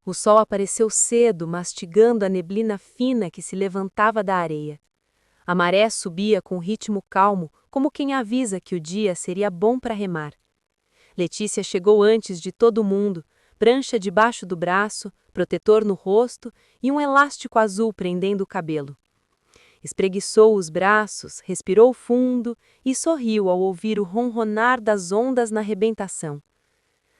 O sol apareceu cedo, mastigando a neblina fina que se levantava da areia. A maré subia com ritmo calmo, como quem avisa que o dia seria bom para remar. Letícia chegou antes de todo mundo, prancha debaixo do braço, protetor no rosto e um elástico azul prendendo o cabelo. Espreguiçou os braços, respirou fundo e sorriu ao ouvir o ronronar das ondas na arrebentação.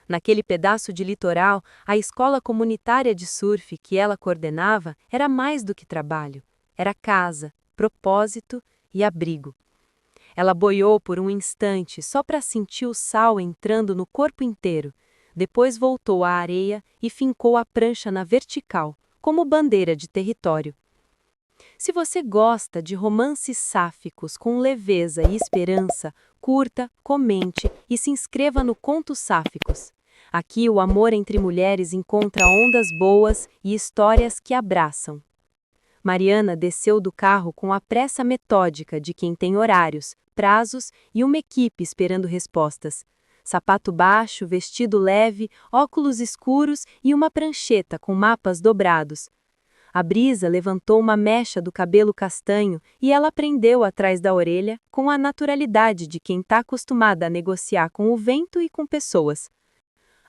Naquele pedaço de litoral, a escola comunitária de surf que ela coordenava era mais do que trabalho. Era casa, propósito e abrigo. Ela boiou por um instante só para sentir o sal entrando no corpo inteiro. Depois voltou à areia e fincou a prancha na vertical, como bandeira de território. Se você gosta de romances sáficos com leveza e esperança, curta, comente e se inscreva no Contos Sáficos. Aqui o amor entre mulheres encontra ondas boas e histórias que abraçam. Mariana desceu do carro com a pressa metódica de quem tem horários, prazos e uma equipe esperando respostas. Sapato baixo, vestido leve, óculos escuros e uma prancheta com mapas dobrados. A brisa levantou uma mecha do cabelo castanho e ela prendeu atrás da orelha com a naturalidade de quem está acostumada a negociar com o vento e com pessoas.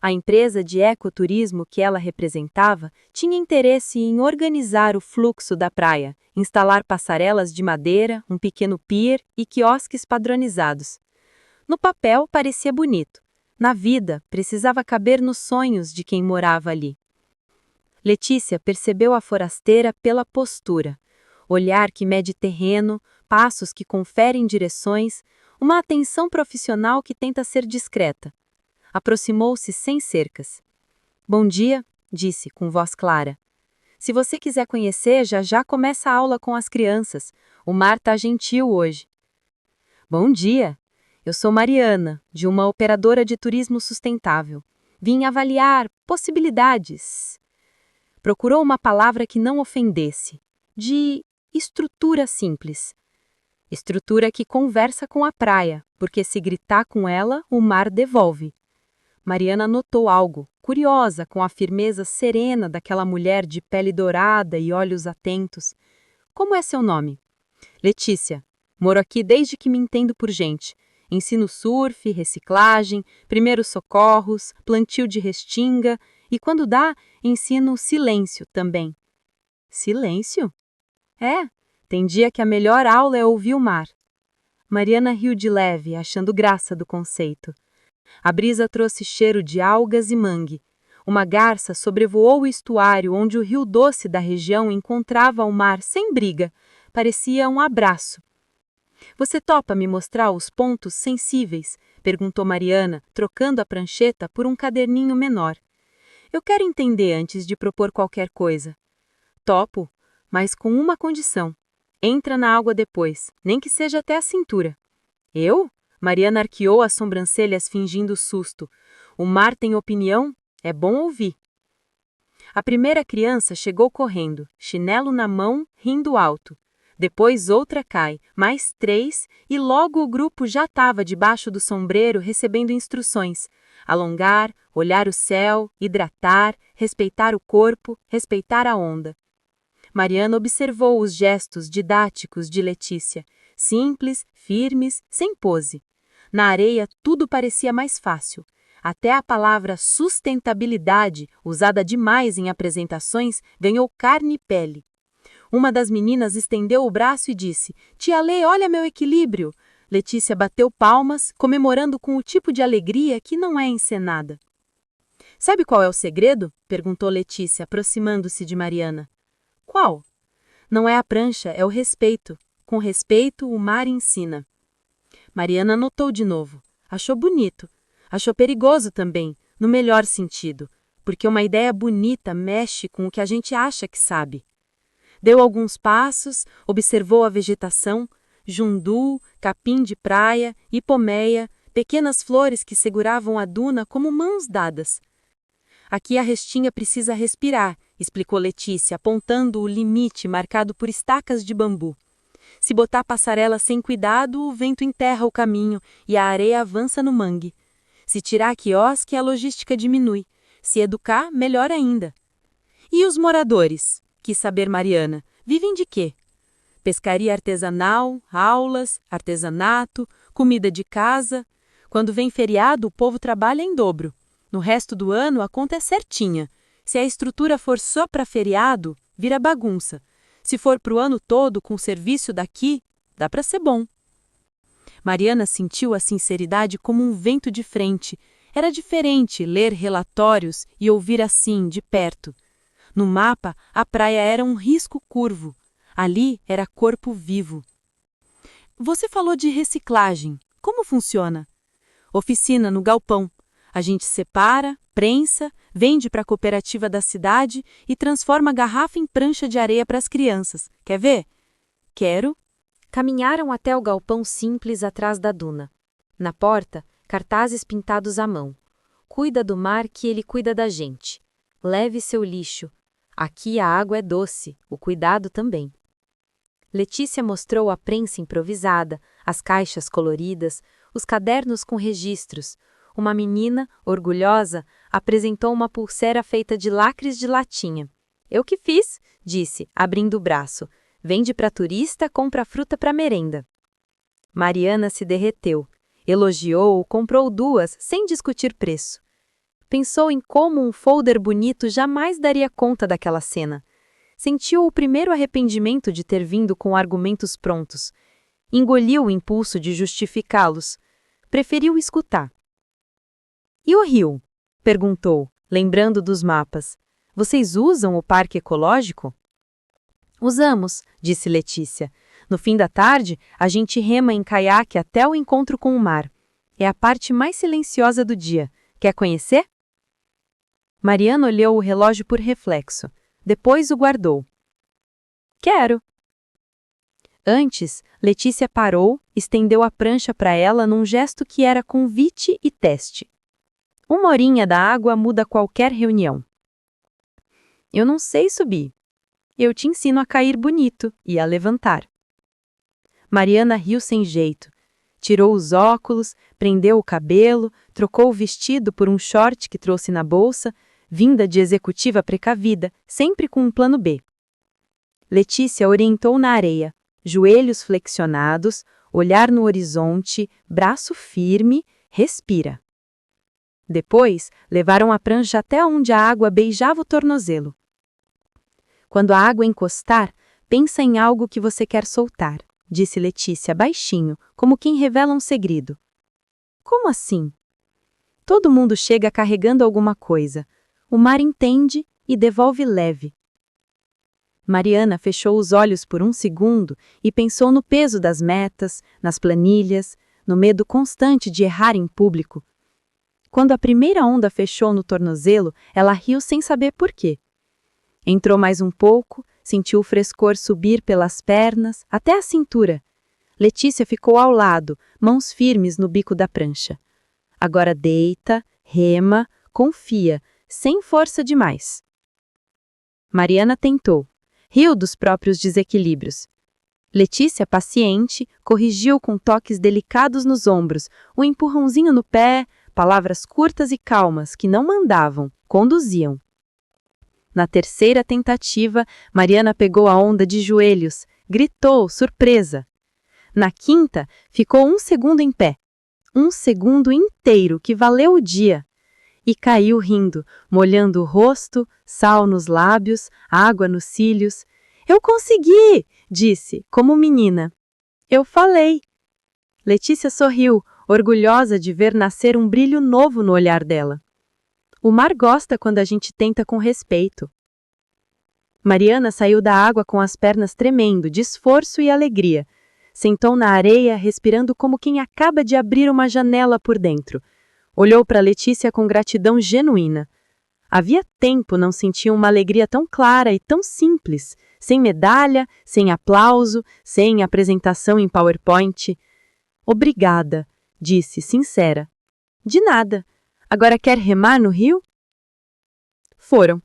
A empresa de ecoturismo que ela representava tinha interesse em organizar o fluxo da praia, instalar passarelas de madeira, um pequeno pier e quiosques padronizados. No papel parecia bonito. Na vida, precisava caber nos sonhos de quem morava ali. Letícia percebeu a forasteira pela postura. Olhar que mede terreno, passos que conferem direções, uma atenção profissional que tenta ser discreta. Aproximou-se sem cercas. Bom dia, disse com voz clara. Se você quiser conhecer, já começa a aula com as crianças. O mar tá gentil hoje. Bom dia. Eu sou Mariana, de uma operadora de turismo sustentável. Vim avaliar possibilidades. Procurou uma palavra que não ofendesse. De estrutura simples. Estrutura que conversa com a praia, porque se gritar com ela, o mar devolve. Mariana notou algo, curiosa com a firmeza serena daquela mulher de pele dourada e olhos atentos. Como é seu nome? Letícia. Moro aqui desde que me entendo por gente. Ensino surf, reciclagem, primeiros socorros, plantio de restinga e, quando dá, ensino silêncio também. Silêncio? É, tem dia que a melhor aula é ouvir o mar. Mariana riu de leve, achando graça do conceito. A brisa trouxe cheiro de algas e mangue. Uma garça sobrevoou o estuário onde o rio doce da região encontrava o mar sem briga. Parecia um abraço. Você topa me mostrar os pontos sensíveis? Perguntou Mariana, trocando a prancheta por um caderninho menor. Eu quero entender antes de propor qualquer coisa. Topo, mas com uma condição. Entra na água depois, nem que seja até a cintura. Eu? Mariana arqueou as sobrancelhas fingindo susto. O mar tem opinião? É bom ouvir. A primeira criança chegou correndo, chinelo na mão, rindo alto. Depois outra cai, mais 3, e logo o grupo já estava debaixo do sombreiro recebendo instruções. Alongar, olhar o céu, hidratar, respeitar o corpo, respeitar a onda. Mariana observou os gestos didáticos de Letícia, simples, firmes, sem pose. Na areia tudo parecia mais fácil. Até a palavra sustentabilidade, usada demais em apresentações, ganhou carne e pele. Uma das meninas estendeu o braço e disse: Tia Lê, olha meu equilíbrio! Letícia bateu palmas, comemorando com o tipo de alegria que não é encenada. Sabe qual é o segredo? Perguntou Letícia, aproximando-se de Mariana. Qual? Não é a prancha, é o respeito. Com respeito, o mar ensina. Mariana notou de novo. Achou bonito. Achou perigoso também, no melhor sentido, porque uma ideia bonita mexe com o que a gente acha que sabe. Deu alguns passos, observou a vegetação, jundu, capim de praia, hipomeia, pequenas flores que seguravam a duna como mãos dadas. Aqui a restinga precisa respirar, explicou Letícia, apontando o limite marcado por estacas de bambu. Se botar passarela sem cuidado, o vento enterra o caminho e a areia avança no mangue. Se tirar quiosque, a logística diminui. Se educar, melhor ainda. E os moradores? Quis saber Mariana. Vivem de quê? Pescaria artesanal, aulas, artesanato, comida de casa. Quando vem feriado, o povo trabalha em dobro. No resto do ano, a conta é certinha. Se a estrutura for só para feriado, vira bagunça. Se for para o ano todo, com o serviço daqui, dá para ser bom. Mariana sentiu a sinceridade como um vento de frente. Era diferente ler relatórios e ouvir assim, de perto. No mapa, a praia era um risco curvo. Ali era corpo vivo. Você falou de reciclagem. Como funciona? Oficina no galpão. A gente separa, prensa, vende para a cooperativa da cidade e transforma a garrafa em prancha de areia para as crianças. Quer ver? Quero. Caminharam até o galpão simples atrás da duna. Na porta, cartazes pintados à mão. Cuida do mar que ele cuida da gente. Leve seu lixo. Aqui a água é doce, o cuidado também. Letícia mostrou a prensa improvisada, as caixas coloridas, os cadernos com registros. Uma menina, orgulhosa, apresentou uma pulseira feita de lacres de latinha. Eu que fiz, disse, abrindo o braço. Vende para turista, compra fruta para merenda. Mariana se derreteu. Elogiou, comprou duas, sem discutir preço. Pensou em como um folder bonito jamais daria conta daquela cena. Sentiu o primeiro arrependimento de ter vindo com argumentos prontos. Engoliu o impulso de justificá-los. Preferiu escutar. E o rio? Perguntou, lembrando dos mapas. Vocês usam o parque ecológico? Usamos, disse Letícia. No fim da tarde, a gente rema em caiaque até o encontro com o mar. É a parte mais silenciosa do dia. Quer conhecer? Mariana olhou o relógio por reflexo. Depois o guardou. Quero. Antes, Letícia parou, estendeu a prancha para ela num gesto que era convite e teste. Uma horinha da água muda qualquer reunião. Eu não sei subir. Eu te ensino a cair bonito e a levantar. Mariana riu sem jeito. Tirou os óculos, prendeu o cabelo, trocou o vestido por um short que trouxe na bolsa, vinda de executiva precavida, sempre com um plano B. Letícia orientou na areia, joelhos flexionados, olhar no horizonte, braço firme, respira. Depois, levaram a prancha até onde a água beijava o tornozelo. Quando a água encostar, pensa em algo que você quer soltar, disse Letícia baixinho, como quem revela um segredo. Como assim? Todo mundo chega carregando alguma coisa. O mar entende e devolve leve. Mariana fechou os olhos por um segundo e pensou no peso das metas, nas planilhas, no medo constante de errar em público. Quando a primeira onda fechou no tornozelo, ela riu sem saber por quê. Entrou mais um pouco, sentiu o frescor subir pelas pernas, até a cintura. Letícia ficou ao lado, mãos firmes no bico da prancha. Agora deita, rema, confia, sem força demais. Mariana tentou. Riu dos próprios desequilíbrios. Letícia, paciente, corrigiu com toques delicados nos ombros, um empurrãozinho no pé, palavras curtas e calmas que não mandavam, conduziam. Na terceira tentativa, Mariana pegou a onda de joelhos, gritou, surpresa. Na quinta, ficou um segundo em pé. Um segundo inteiro que valeu o dia. E caiu rindo, molhando o rosto, sal nos lábios, água nos cílios. Eu consegui, disse, como menina. Eu falei. Letícia sorriu, orgulhosa de ver nascer um brilho novo no olhar dela. O mar gosta quando a gente tenta com respeito. Mariana saiu da água com as pernas tremendo, de esforço e alegria. Sentou na areia, respirando como quem acaba de abrir uma janela por dentro. Olhou para Letícia com gratidão genuína. Havia tempo não sentia uma alegria tão clara e tão simples, sem medalha, sem aplauso, sem apresentação em PowerPoint. Obrigada, disse, sincera. De nada. Agora quer remar no rio? Foram.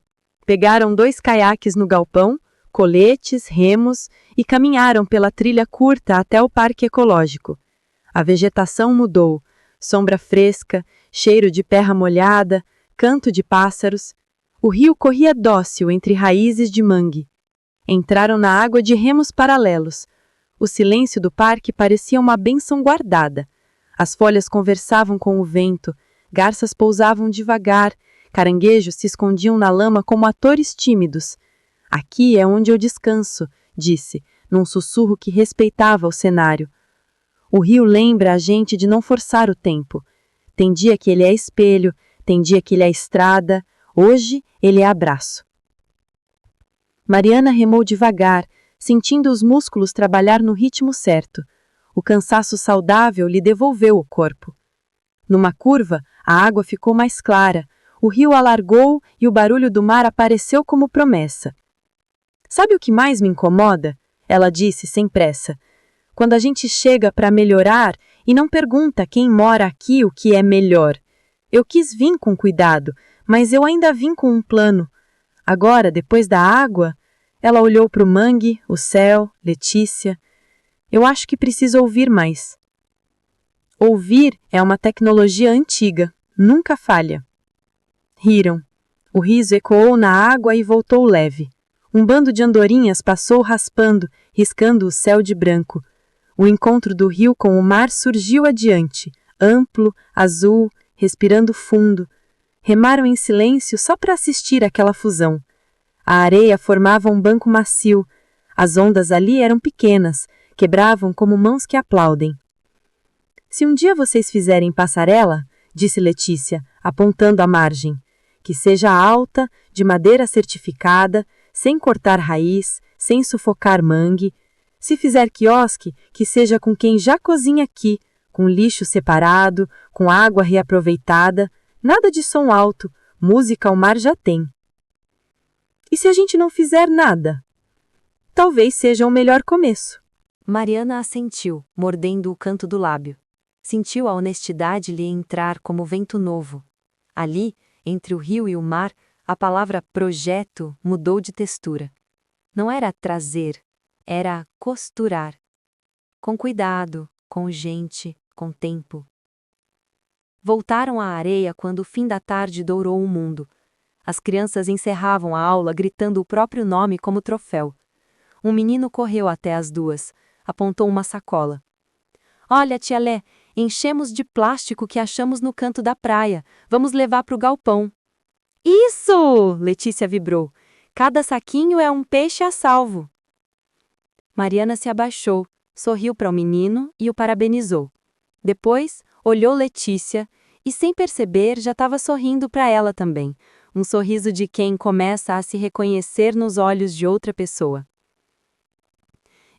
Pegaram 2 caiaques no galpão, coletes, remos e caminharam pela trilha curta até o parque ecológico. A vegetação mudou. Sombra fresca, cheiro de terra molhada, canto de pássaros. O rio corria dócil entre raízes de mangue. Entraram na água de remos paralelos. O silêncio do parque parecia uma bênção guardada. As folhas conversavam com o vento, garças pousavam devagar, caranguejos se escondiam na lama como atores tímidos. Aqui é onde eu descanso, disse, num sussurro que respeitava o cenário. O rio lembra a gente de não forçar o tempo. Tem dia que ele é espelho, tem dia que ele é estrada, hoje ele é abraço. Mariana remou devagar, sentindo os músculos trabalhar no ritmo certo. O cansaço saudável lhe devolveu o corpo. Numa curva, a água ficou mais clara, o rio alargou e o barulho do mar apareceu como promessa. Sabe o que mais me incomoda? Ela disse sem pressa. Quando a gente chega para melhorar e não pergunta quem mora aqui o que é melhor. Eu quis vir com cuidado, mas eu ainda vim com um plano. Agora, depois da água, ela olhou para o mangue, o céu, Letícia. Eu acho que preciso ouvir mais. Ouvir é uma tecnologia antiga, nunca falha. Riram. O riso ecoou na água e voltou leve. Um bando de andorinhas passou raspando, riscando o céu de branco. O encontro do rio com o mar surgiu adiante, amplo, azul, respirando fundo. Remaram em silêncio só para assistir àquela fusão. A areia formava um banco macio. As ondas ali eram pequenas, quebravam como mãos que aplaudem. Se um dia vocês fizerem passarela, disse Letícia, apontando a margem, que seja alta, de madeira certificada, sem cortar raiz, sem sufocar mangue. Se fizer quiosque, que seja com quem já cozinha aqui, com lixo separado, com água reaproveitada, nada de som alto, música ao mar já tem. E se a gente não fizer nada? Talvez seja o melhor começo. Mariana assentiu, mordendo o canto do lábio. Sentiu a honestidade lhe entrar como vento novo. Ali, entre o rio e o mar, a palavra projeto mudou de textura. Não era trazer, era costurar. Com cuidado, com gente, com tempo. Voltaram à areia quando o fim da tarde dourou o mundo. As crianças encerravam a aula gritando o próprio nome como troféu. Um menino correu até as duas, apontou uma sacola. Olha, tia Lé, enchemos de plástico que achamos no canto da praia. Vamos levar para o galpão. Isso! Letícia vibrou. Cada saquinho é um peixe a salvo. Mariana se abaixou, sorriu para o menino e o parabenizou. Depois, olhou Letícia e, sem perceber, já estava sorrindo para ela também. Um sorriso de quem começa a se reconhecer nos olhos de outra pessoa.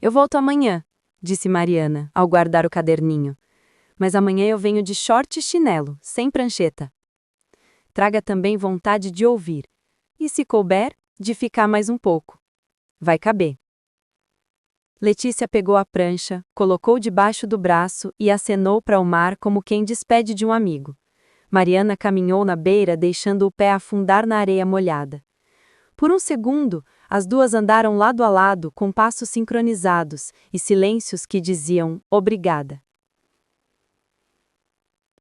Eu volto amanhã, disse Mariana, ao guardar o caderninho. Mas amanhã eu venho de short e chinelo, sem prancheta. Traga também vontade de ouvir. E se couber, de ficar mais um pouco. Vai caber. Letícia pegou a prancha, colocou debaixo do braço e acenou para o mar como quem despede de um amigo. Mariana caminhou na beira, deixando o pé afundar na areia molhada. Por um segundo, as duas andaram lado a lado, com passos sincronizados e silêncios que diziam obrigada.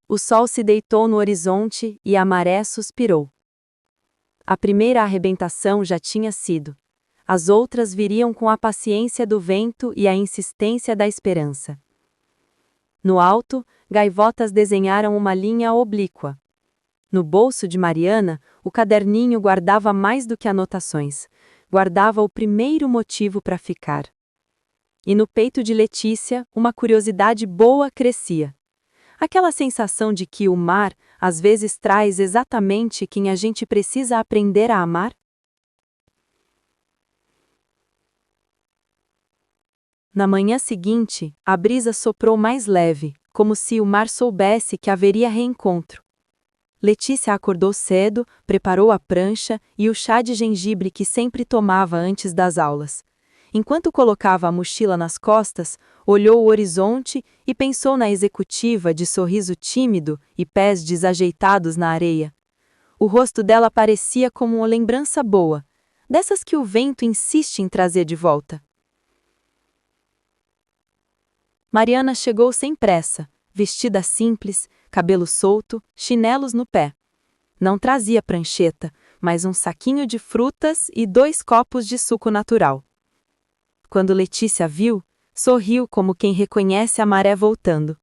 O sol se deitou no horizonte e a maré suspirou. A primeira arrebentação já tinha sido. As outras viriam com a paciência do vento e a insistência da esperança. No alto, gaivotas desenharam uma linha oblíqua. No bolso de Mariana, o caderninho guardava mais do que anotações. Guardava o primeiro motivo para ficar. E no peito de Letícia, uma curiosidade boa crescia. Aquela sensação de que o mar, às vezes, traz exatamente quem a gente precisa aprender a amar. Na manhã seguinte, a brisa soprou mais leve, como se o mar soubesse que haveria reencontro. Letícia acordou cedo, preparou a prancha e o chá de gengibre que sempre tomava antes das aulas. Enquanto colocava a mochila nas costas, olhou o horizonte e pensou na executiva de sorriso tímido e pés desajeitados na areia. O rosto dela parecia como uma lembrança boa, dessas que o vento insiste em trazer de volta. Mariana chegou sem pressa, vestida simples, cabelo solto, chinelos no pé. Não trazia prancheta, mais um saquinho de frutas e 2 copos de suco natural. Quando Letícia viu, sorriu como quem reconhece a maré voltando.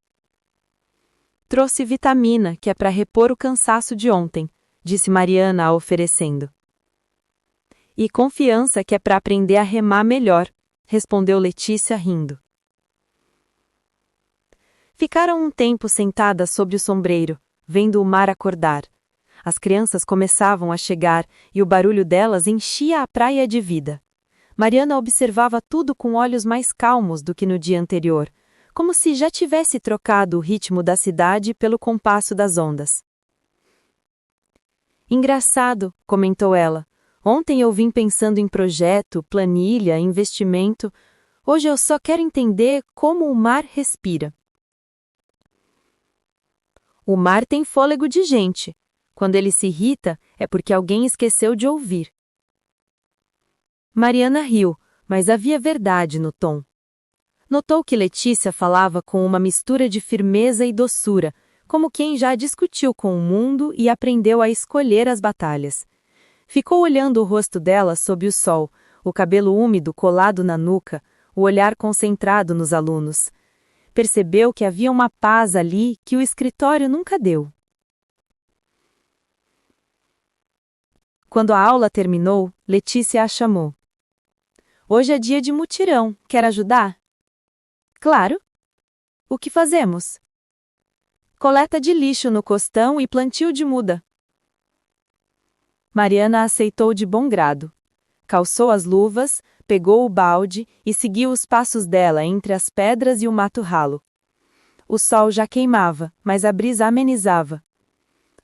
Trouxe vitamina, que é para repor o cansaço de ontem, disse Mariana a oferecendo. E confiança, que é para aprender a remar melhor, respondeu Letícia rindo. Ficaram um tempo sentadas sob o sombreiro, vendo o mar acordar. As crianças começavam a chegar e o barulho delas enchia a praia de vida. Mariana observava tudo com olhos mais calmos do que no dia anterior, como se já tivesse trocado o ritmo da cidade pelo compasso das ondas. Engraçado, comentou ela. Ontem eu vim pensando em projeto, planilha, investimento. Hoje eu só quero entender como o mar respira. O mar tem fôlego de gente. Quando ele se irrita, é porque alguém esqueceu de ouvir. Mariana riu, mas havia verdade no tom. Notou que Letícia falava com uma mistura de firmeza e doçura, como quem já discutiu com o mundo e aprendeu a escolher as batalhas. Ficou olhando o rosto dela sob o sol, o cabelo úmido colado na nuca, o olhar concentrado nos alunos. Percebeu que havia uma paz ali que o escritório nunca deu. Quando a aula terminou, Letícia a chamou. Hoje é dia de mutirão, quer ajudar? Claro. O que fazemos? Coleta de lixo no costão e plantio de muda. Mariana aceitou de bom grado. Calçou as luvas, pegou o balde e seguiu os passos dela entre as pedras e o mato ralo. O sol já queimava, mas a brisa amenizava.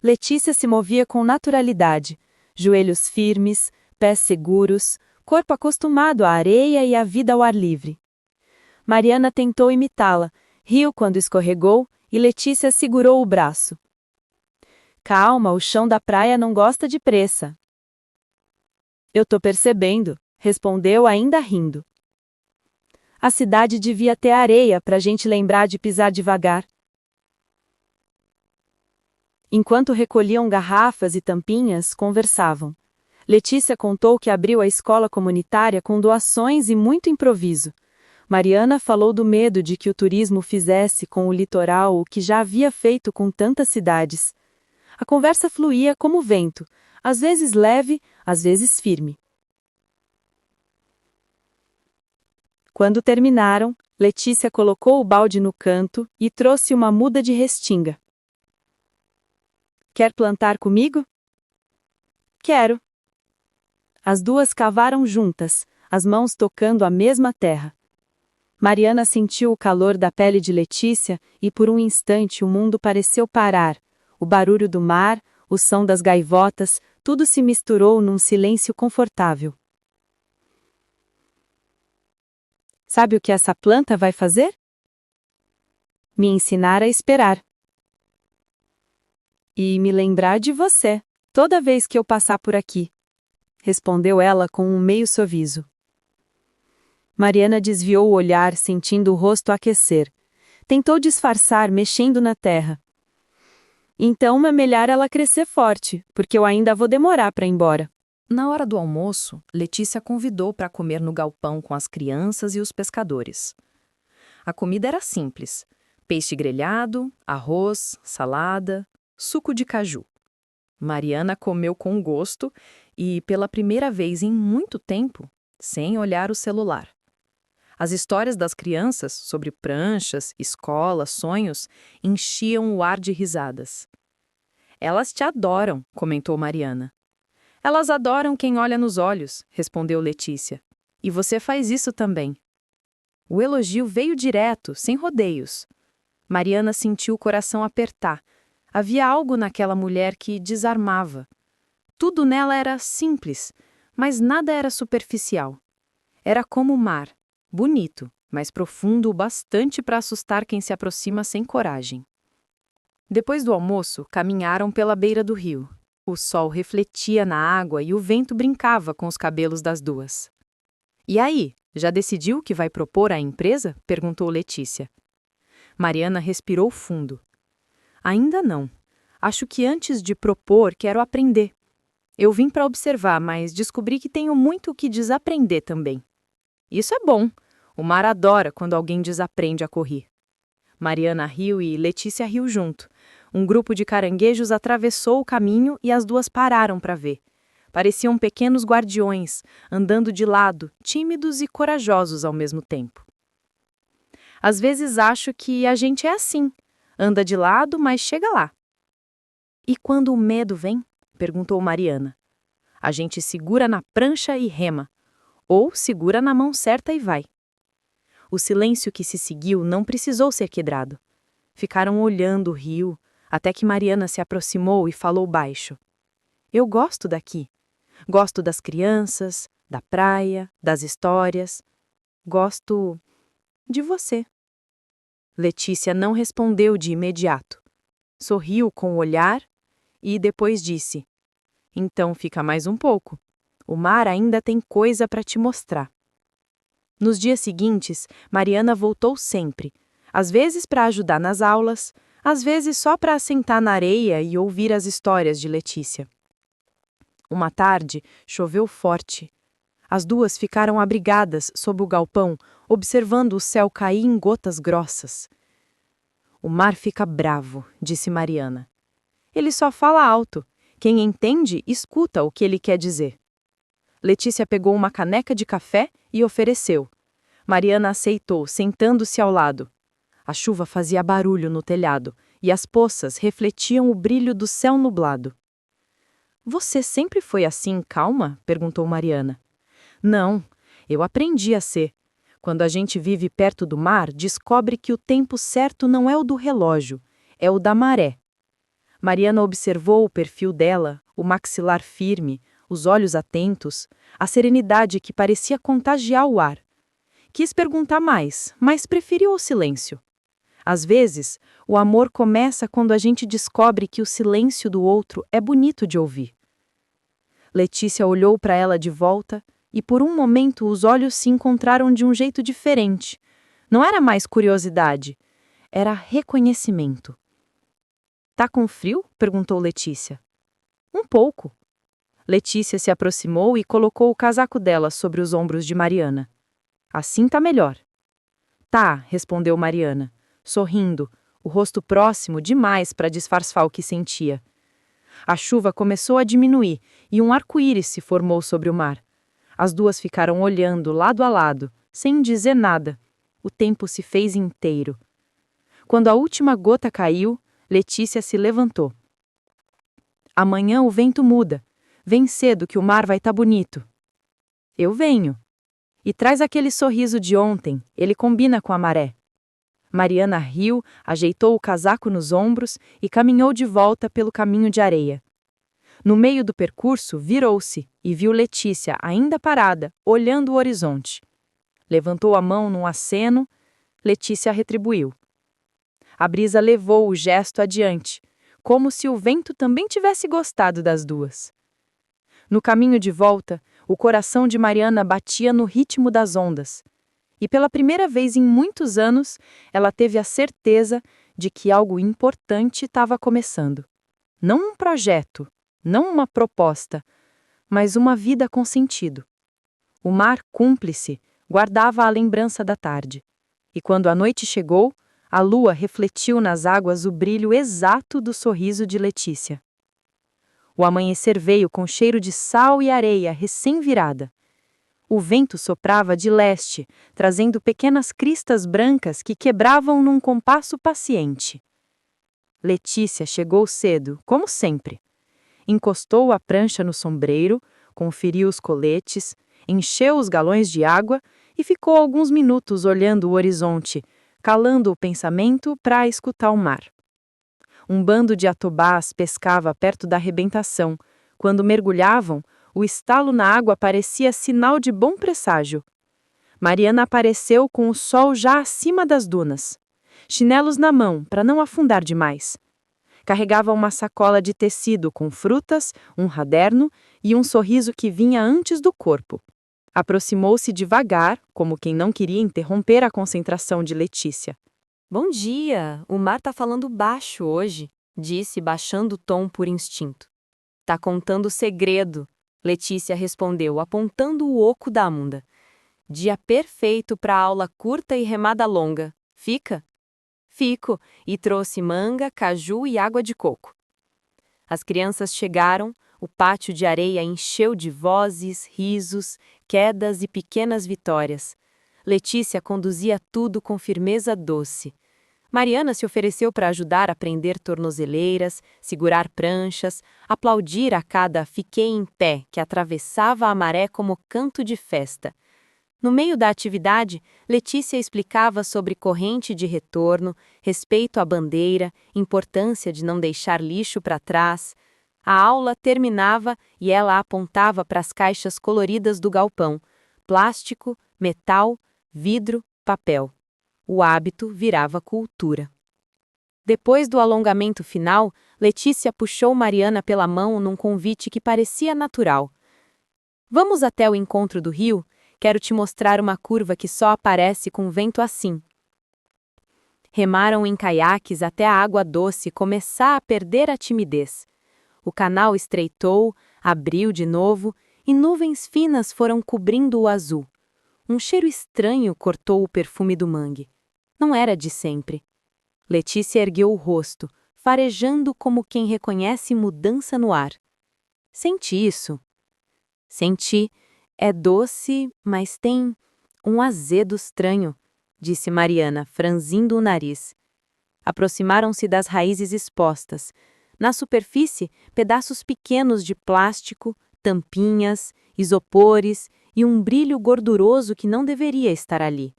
Letícia se movia com naturalidade, joelhos firmes, pés seguros, corpo acostumado à areia e à vida ao ar livre. Mariana tentou imitá-la, riu quando escorregou e Letícia segurou o braço. Calma, o chão da praia não gosta de pressa. Eu tô percebendo, respondeu ainda rindo. A cidade devia ter areia pra gente lembrar de pisar devagar. Enquanto recolhiam garrafas e tampinhas, conversavam. Letícia contou que abriu a escola comunitária com doações e muito improviso. Mariana falou do medo de que o turismo fizesse com o litoral o que já havia feito com tantas cidades. A conversa fluía como vento, às vezes leve, às vezes firme. Quando terminaram, Letícia colocou o balde no canto e trouxe uma muda de restinga. Quer plantar comigo? Quero. As duas cavaram juntas, as mãos tocando a mesma terra. Mariana sentiu o calor da pele de Letícia e por um instante o mundo pareceu parar. O barulho do mar, o som das gaivotas, tudo se misturou num silêncio confortável. Sabe o que essa planta vai fazer? Me ensinar a esperar. E me lembrar de você, toda vez que eu passar por aqui, respondeu ela com um meio sorriso. Mariana desviou o olhar, sentindo o rosto aquecer. Tentou disfarçar, mexendo na terra. Então é melhor ela crescer forte, porque eu ainda vou demorar para ir embora. Na hora do almoço, Letícia convidou para comer no galpão com as crianças e os pescadores. A comida era simples: peixe grelhado, arroz, salada, suco de caju. Mariana comeu com gosto e, pela primeira vez em muito tempo, sem olhar o celular. As histórias das crianças sobre pranchas, escola, sonhos, enchiam o ar de risadas. Elas te adoram, comentou Mariana. Elas adoram quem olha nos olhos, respondeu Letícia. E você faz isso também. O elogio veio direto, sem rodeios. Mariana sentiu o coração apertar. Havia algo naquela mulher que desarmava. Tudo nela era simples, mas nada era superficial. Era como o mar. Bonito, mas profundo o bastante para assustar quem se aproxima sem coragem. Depois do almoço, caminharam pela beira do rio. O sol refletia na água e o vento brincava com os cabelos das duas. E aí, já decidiu o que vai propor à empresa? Perguntou Letícia. Mariana respirou fundo. Ainda não. Acho que antes de propor, quero aprender. Eu vim para observar, mas descobri que tenho muito o que desaprender também. Isso é bom. O mar adora quando alguém desaprende a correr. Mariana riu e Letícia riu junto. Um grupo de caranguejos atravessou o caminho e as duas pararam para ver. Pareciam pequenos guardiões, andando de lado, tímidos e corajosos ao mesmo tempo. Às vezes acho que a gente é assim. Anda de lado, mas chega lá. E quando o medo vem? Perguntou Mariana. A gente segura na prancha e rema. Ou segura na mão certa e vai. O silêncio que se seguiu não precisou ser quebrado. Ficaram olhando o rio, até que Mariana se aproximou e falou baixo. Eu gosto daqui. Gosto das crianças, da praia, das histórias. Gosto de você. Letícia não respondeu de imediato. Sorriu com o olhar e depois disse: Então fica mais um pouco. O mar ainda tem coisa para te mostrar. Nos dias seguintes, Mariana voltou sempre, às vezes para ajudar nas aulas, às vezes só para assentar na areia e ouvir as histórias de Letícia. Uma tarde, choveu forte. As duas ficaram abrigadas sob o galpão, observando o céu cair em gotas grossas. O mar fica bravo, disse Mariana. Ele só fala alto. Quem entende, escuta o que ele quer dizer. Letícia pegou uma caneca de café e ofereceu. Mariana aceitou, sentando-se ao lado. A chuva fazia barulho no telhado e as poças refletiam o brilho do céu nublado. Você sempre foi assim, calma? Perguntou Mariana. Não, eu aprendi a ser. Quando a gente vive perto do mar, descobre que o tempo certo não é o do relógio, é o da maré. Mariana observou o perfil dela, o maxilar firme, os olhos atentos, a serenidade que parecia contagiar o ar. Quis perguntar mais, mas preferiu o silêncio. Às vezes, o amor começa quando a gente descobre que o silêncio do outro é bonito de ouvir. Letícia olhou para ela de volta e por um momento os olhos se encontraram de um jeito diferente. Não era mais curiosidade, era reconhecimento. Tá com frio? Perguntou Letícia. Um pouco. Letícia se aproximou e colocou o casaco dela sobre os ombros de Mariana. Assim tá melhor. Tá, respondeu Mariana, sorrindo, o rosto próximo demais para disfarçar o que sentia. A chuva começou a diminuir e um arco-íris se formou sobre o mar. As duas ficaram olhando lado a lado, sem dizer nada. O tempo se fez inteiro. Quando a última gota caiu, Letícia se levantou. Amanhã o vento muda. Vem cedo que o mar vai estar bonito. Eu venho. E traz aquele sorriso de ontem, ele combina com a maré. Mariana riu, ajeitou o casaco nos ombros e caminhou de volta pelo caminho de areia. No meio do percurso, virou-se e viu Letícia ainda parada, olhando o horizonte. Levantou a mão num aceno, Letícia retribuiu. A brisa levou o gesto adiante, como se o vento também tivesse gostado das duas. No caminho de volta, o coração de Mariana batia no ritmo das ondas. E pela primeira vez em muitos anos, ela teve a certeza de que algo importante estava começando. Não um projeto, não uma proposta, mas uma vida com sentido. O mar cúmplice guardava a lembrança da tarde. E quando a noite chegou, a lua refletiu nas águas o brilho exato do sorriso de Letícia. O amanhecer veio com cheiro de sal e areia recém-virada. O vento soprava de leste, trazendo pequenas cristas brancas que quebravam num compasso paciente. Letícia chegou cedo, como sempre. Encostou a prancha no sombreiro, conferiu os coletes, encheu os galões de água e ficou alguns minutos olhando o horizonte, calando o pensamento para escutar o mar. Um bando de atobás pescava perto da arrebentação. Quando mergulhavam, o estalo na água parecia sinal de bom presságio. Mariana apareceu com o sol já acima das dunas. Chinelos na mão, para não afundar demais. Carregava uma sacola de tecido com frutas, um raderno e um sorriso que vinha antes do corpo. Aproximou-se devagar, como quem não queria interromper a concentração de Letícia. Bom dia, o mar tá falando baixo hoje, disse, baixando o tom por instinto. Tá contando segredo, Letícia respondeu, apontando o oco da Amunda. Dia perfeito para aula curta e remada longa. Fica? Fico, e trouxe manga, caju e água de coco. As crianças chegaram, o pátio de areia encheu de vozes, risos, quedas e pequenas vitórias. Letícia conduzia tudo com firmeza doce. Mariana se ofereceu para ajudar a prender tornozeleiras, segurar pranchas, aplaudir a cada "fiquei em pé" que atravessava a maré como canto de festa. No meio da atividade, Letícia explicava sobre corrente de retorno, respeito à bandeira, importância de não deixar lixo para trás. A aula terminava e ela apontava para as caixas coloridas do galpão: plástico, metal, vidro, papel. O hábito virava cultura. Depois do alongamento final, Letícia puxou Mariana pela mão num convite que parecia natural. Vamos até o encontro do rio? Quero te mostrar uma curva que só aparece com vento assim. Remaram em caiaques até a água doce começar a perder a timidez. O canal estreitou, abriu de novo e nuvens finas foram cobrindo o azul. Um cheiro estranho cortou o perfume do mangue. Não era de sempre. Letícia ergueu o rosto, farejando como quem reconhece mudança no ar. Senti isso. Senti. É doce, mas tem um azedo estranho, disse Mariana, franzindo o nariz. Aproximaram-se das raízes expostas. Na superfície, pedaços pequenos de plástico, tampinhas, isopores e um brilho gorduroso que não deveria estar ali.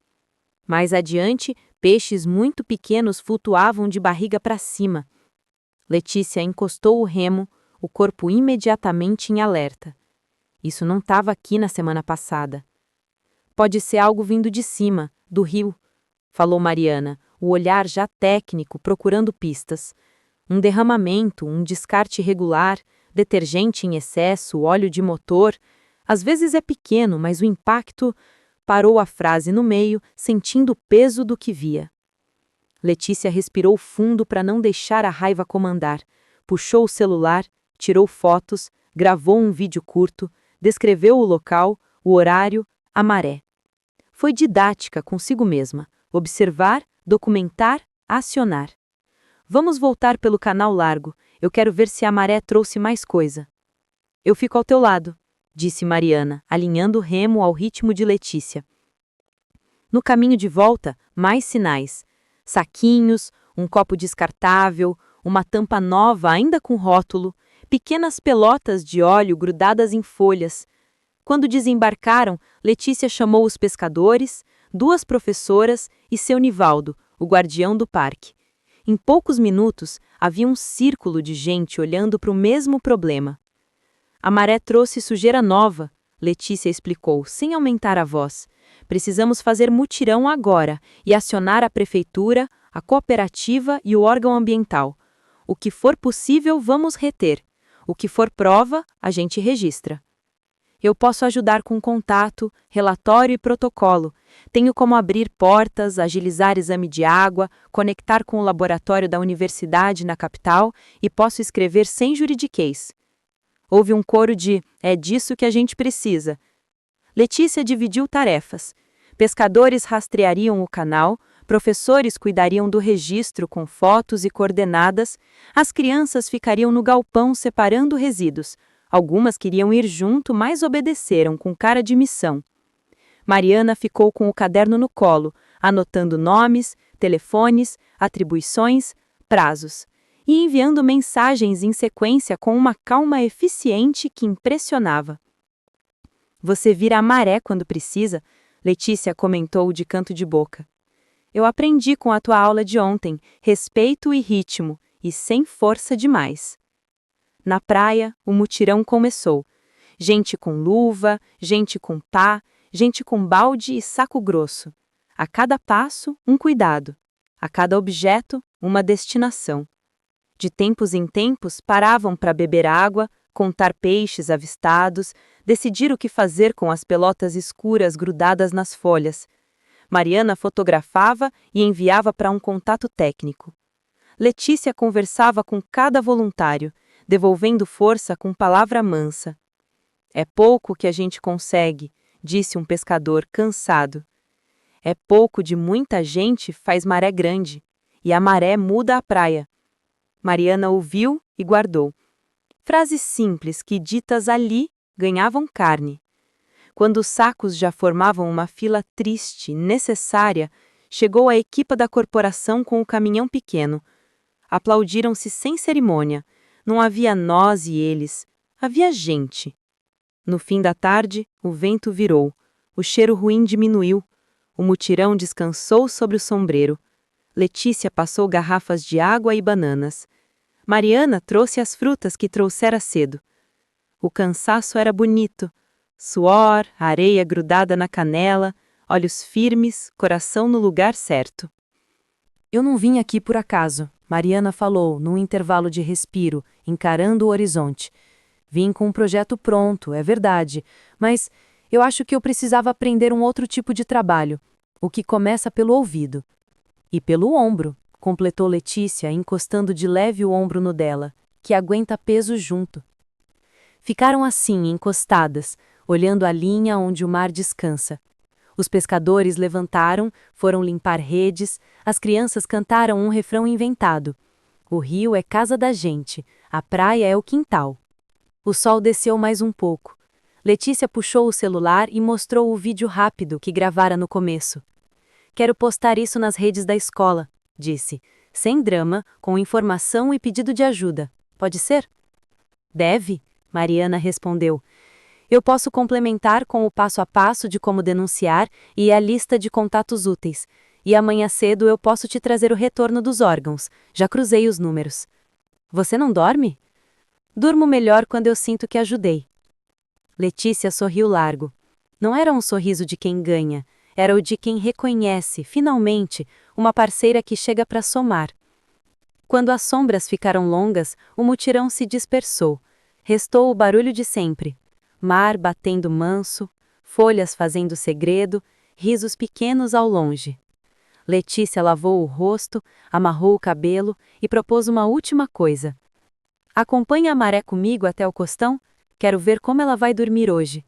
Mais adiante, peixes muito pequenos flutuavam de barriga para cima. Letícia encostou o remo, o corpo imediatamente em alerta. Isso não estava aqui na semana passada. Pode ser algo vindo de cima, do rio, falou Mariana, o olhar já técnico procurando pistas. Um derramamento, um descarte irregular, detergente em excesso, óleo de motor. Às vezes é pequeno, mas o impacto... Parou a frase no meio, sentindo o peso do que via. Letícia respirou fundo para não deixar a raiva comandar. Puxou o celular, tirou fotos, gravou um vídeo curto, descreveu o local, o horário, a maré. Foi didática consigo mesma. Observar, documentar, acionar. Vamos voltar pelo canal largo. Eu quero ver se a maré trouxe mais coisa. Eu fico ao teu lado, disse Mariana, alinhando o remo ao ritmo de Letícia. No caminho de volta, mais sinais. Saquinhos, um copo descartável, uma tampa nova ainda com rótulo, pequenas pelotas de óleo grudadas em folhas. Quando desembarcaram, Letícia chamou os pescadores, 2 professoras e seu Nivaldo, o guardião do parque. Em poucos minutos, havia um círculo de gente olhando para o mesmo problema. A maré trouxe sujeira nova, Letícia explicou, sem aumentar a voz. Precisamos fazer mutirão agora e acionar a prefeitura, a cooperativa e o órgão ambiental. O que for possível, vamos reter. O que for prova, a gente registra. Eu posso ajudar com contato, relatório e protocolo. Tenho como abrir portas, agilizar exame de água, conectar com o laboratório da universidade na capital e posso escrever sem juridiquês. Houve um coro de "é disso que a gente precisa". Letícia dividiu tarefas. Pescadores rastreariam o canal, professores cuidariam do registro com fotos e coordenadas, as crianças ficariam no galpão separando resíduos. Algumas queriam ir junto, mas obedeceram com cara de missão. Mariana ficou com o caderno no colo, anotando nomes, telefones, atribuições, prazos, e enviando mensagens em sequência com uma calma eficiente que impressionava. Você vira a maré quando precisa, Letícia comentou de canto de boca. Eu aprendi com a tua aula de ontem, respeito e ritmo, e sem força demais. Na praia, o mutirão começou. Gente com luva, gente com pá, gente com balde e saco grosso. A cada passo, um cuidado. A cada objeto, uma destinação. De tempos em tempos, paravam para beber água, contar peixes avistados, decidir o que fazer com as pelotas escuras grudadas nas folhas. Mariana fotografava e enviava para um contato técnico. Letícia conversava com cada voluntário, devolvendo força com palavra mansa. É pouco que a gente consegue, disse um pescador cansado. É pouco de muita gente faz maré grande, e a maré muda a praia. Mariana ouviu e guardou. Frases simples que, ditas ali, ganhavam carne. Quando os sacos já formavam uma fila triste, necessária, chegou a equipa da corporação com o caminhão pequeno. Aplaudiram-se sem cerimônia. Não havia nós e eles, havia gente. No fim da tarde, o vento virou. O cheiro ruim diminuiu. O mutirão descansou sobre o sombreiro. Letícia passou garrafas de água e bananas. Mariana trouxe as frutas que trouxera cedo. O cansaço era bonito. Suor, areia grudada na canela, olhos firmes, coração no lugar certo. Eu não vim aqui por acaso, Mariana falou, num intervalo de respiro, encarando o horizonte. Vim com um projeto pronto, é verdade, mas eu acho que eu precisava aprender um outro tipo de trabalho, o que começa pelo ouvido. E pelo ombro, completou Letícia, encostando de leve o ombro no dela, que aguenta peso junto. Ficaram assim, encostadas, olhando a linha onde o mar descansa. Os pescadores levantaram, foram limpar redes, as crianças cantaram um refrão inventado. O rio é casa da gente, a praia é o quintal. O sol desceu mais um pouco. Letícia puxou o celular e mostrou o vídeo rápido que gravara no começo. Quero postar isso nas redes da escola, disse, sem drama, com informação e pedido de ajuda. Pode ser? Deve, Mariana respondeu. Eu posso complementar com o passo a passo de como denunciar e a lista de contatos úteis. E amanhã cedo eu posso te trazer o retorno dos órgãos. Já cruzei os números. Você não dorme? Durmo melhor quando eu sinto que ajudei. Letícia sorriu largo. Não era um sorriso de quem ganha, era o de quem reconhece, finalmente, uma parceira que chega para somar. Quando as sombras ficaram longas, o mutirão se dispersou. Restou o barulho de sempre. Mar batendo manso, folhas fazendo segredo, risos pequenos ao longe. Letícia lavou o rosto, amarrou o cabelo e propôs uma última coisa. Acompanha a maré comigo até o costão? Quero ver como ela vai dormir hoje.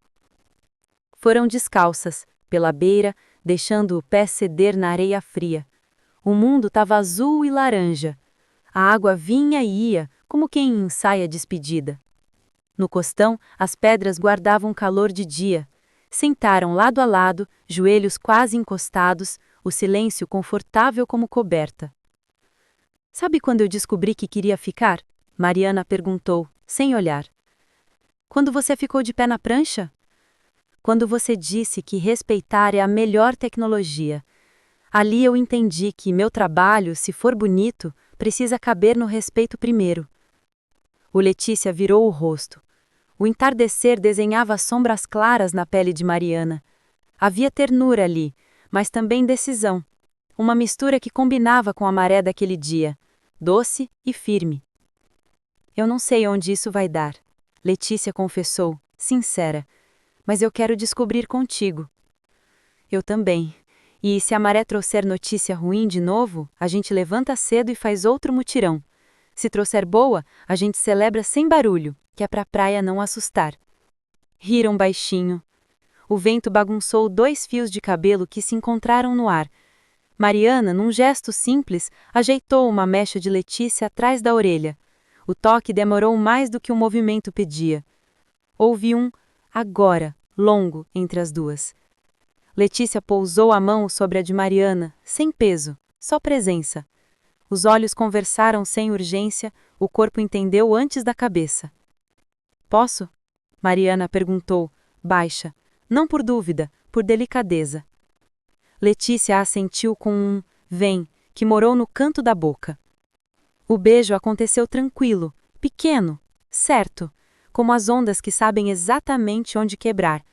Foram descalças, pela beira, deixando o pé ceder na areia fria. O mundo estava azul e laranja. A água vinha e ia, como quem ensaia a despedida. No costão, as pedras guardavam calor de dia. Sentaram lado a lado, joelhos quase encostados, o silêncio confortável como coberta. Sabe quando eu descobri que queria ficar? Mariana perguntou, sem olhar. Quando você ficou de pé na prancha? Quando você disse que respeitar é a melhor tecnologia. Ali eu entendi que meu trabalho, se for bonito, precisa caber no respeito primeiro. O Letícia virou o rosto. O entardecer desenhava sombras claras na pele de Mariana. Havia ternura ali, mas também decisão. Uma mistura que combinava com a maré daquele dia, doce e firme. Eu não sei onde isso vai dar, Letícia confessou, sincera, mas eu quero descobrir contigo. Eu também. E se a maré trouxer notícia ruim de novo, a gente levanta cedo e faz outro mutirão. Se trouxer boa, a gente celebra sem barulho, que é pra praia não assustar. Riram baixinho. O vento bagunçou 2 fios de cabelo que se encontraram no ar. Mariana, num gesto simples, ajeitou uma mecha de Letícia atrás da orelha. O toque demorou mais do que o movimento pedia. Houve um agora, longo, entre as duas. Letícia pousou a mão sobre a de Mariana, sem peso, só presença. Os olhos conversaram sem urgência, o corpo entendeu antes da cabeça. Posso? Mariana perguntou, baixa, não por dúvida, por delicadeza. Letícia assentiu com um vem, que morou no canto da boca. O beijo aconteceu tranquilo, pequeno, certo, como as ondas que sabem exatamente onde quebrar.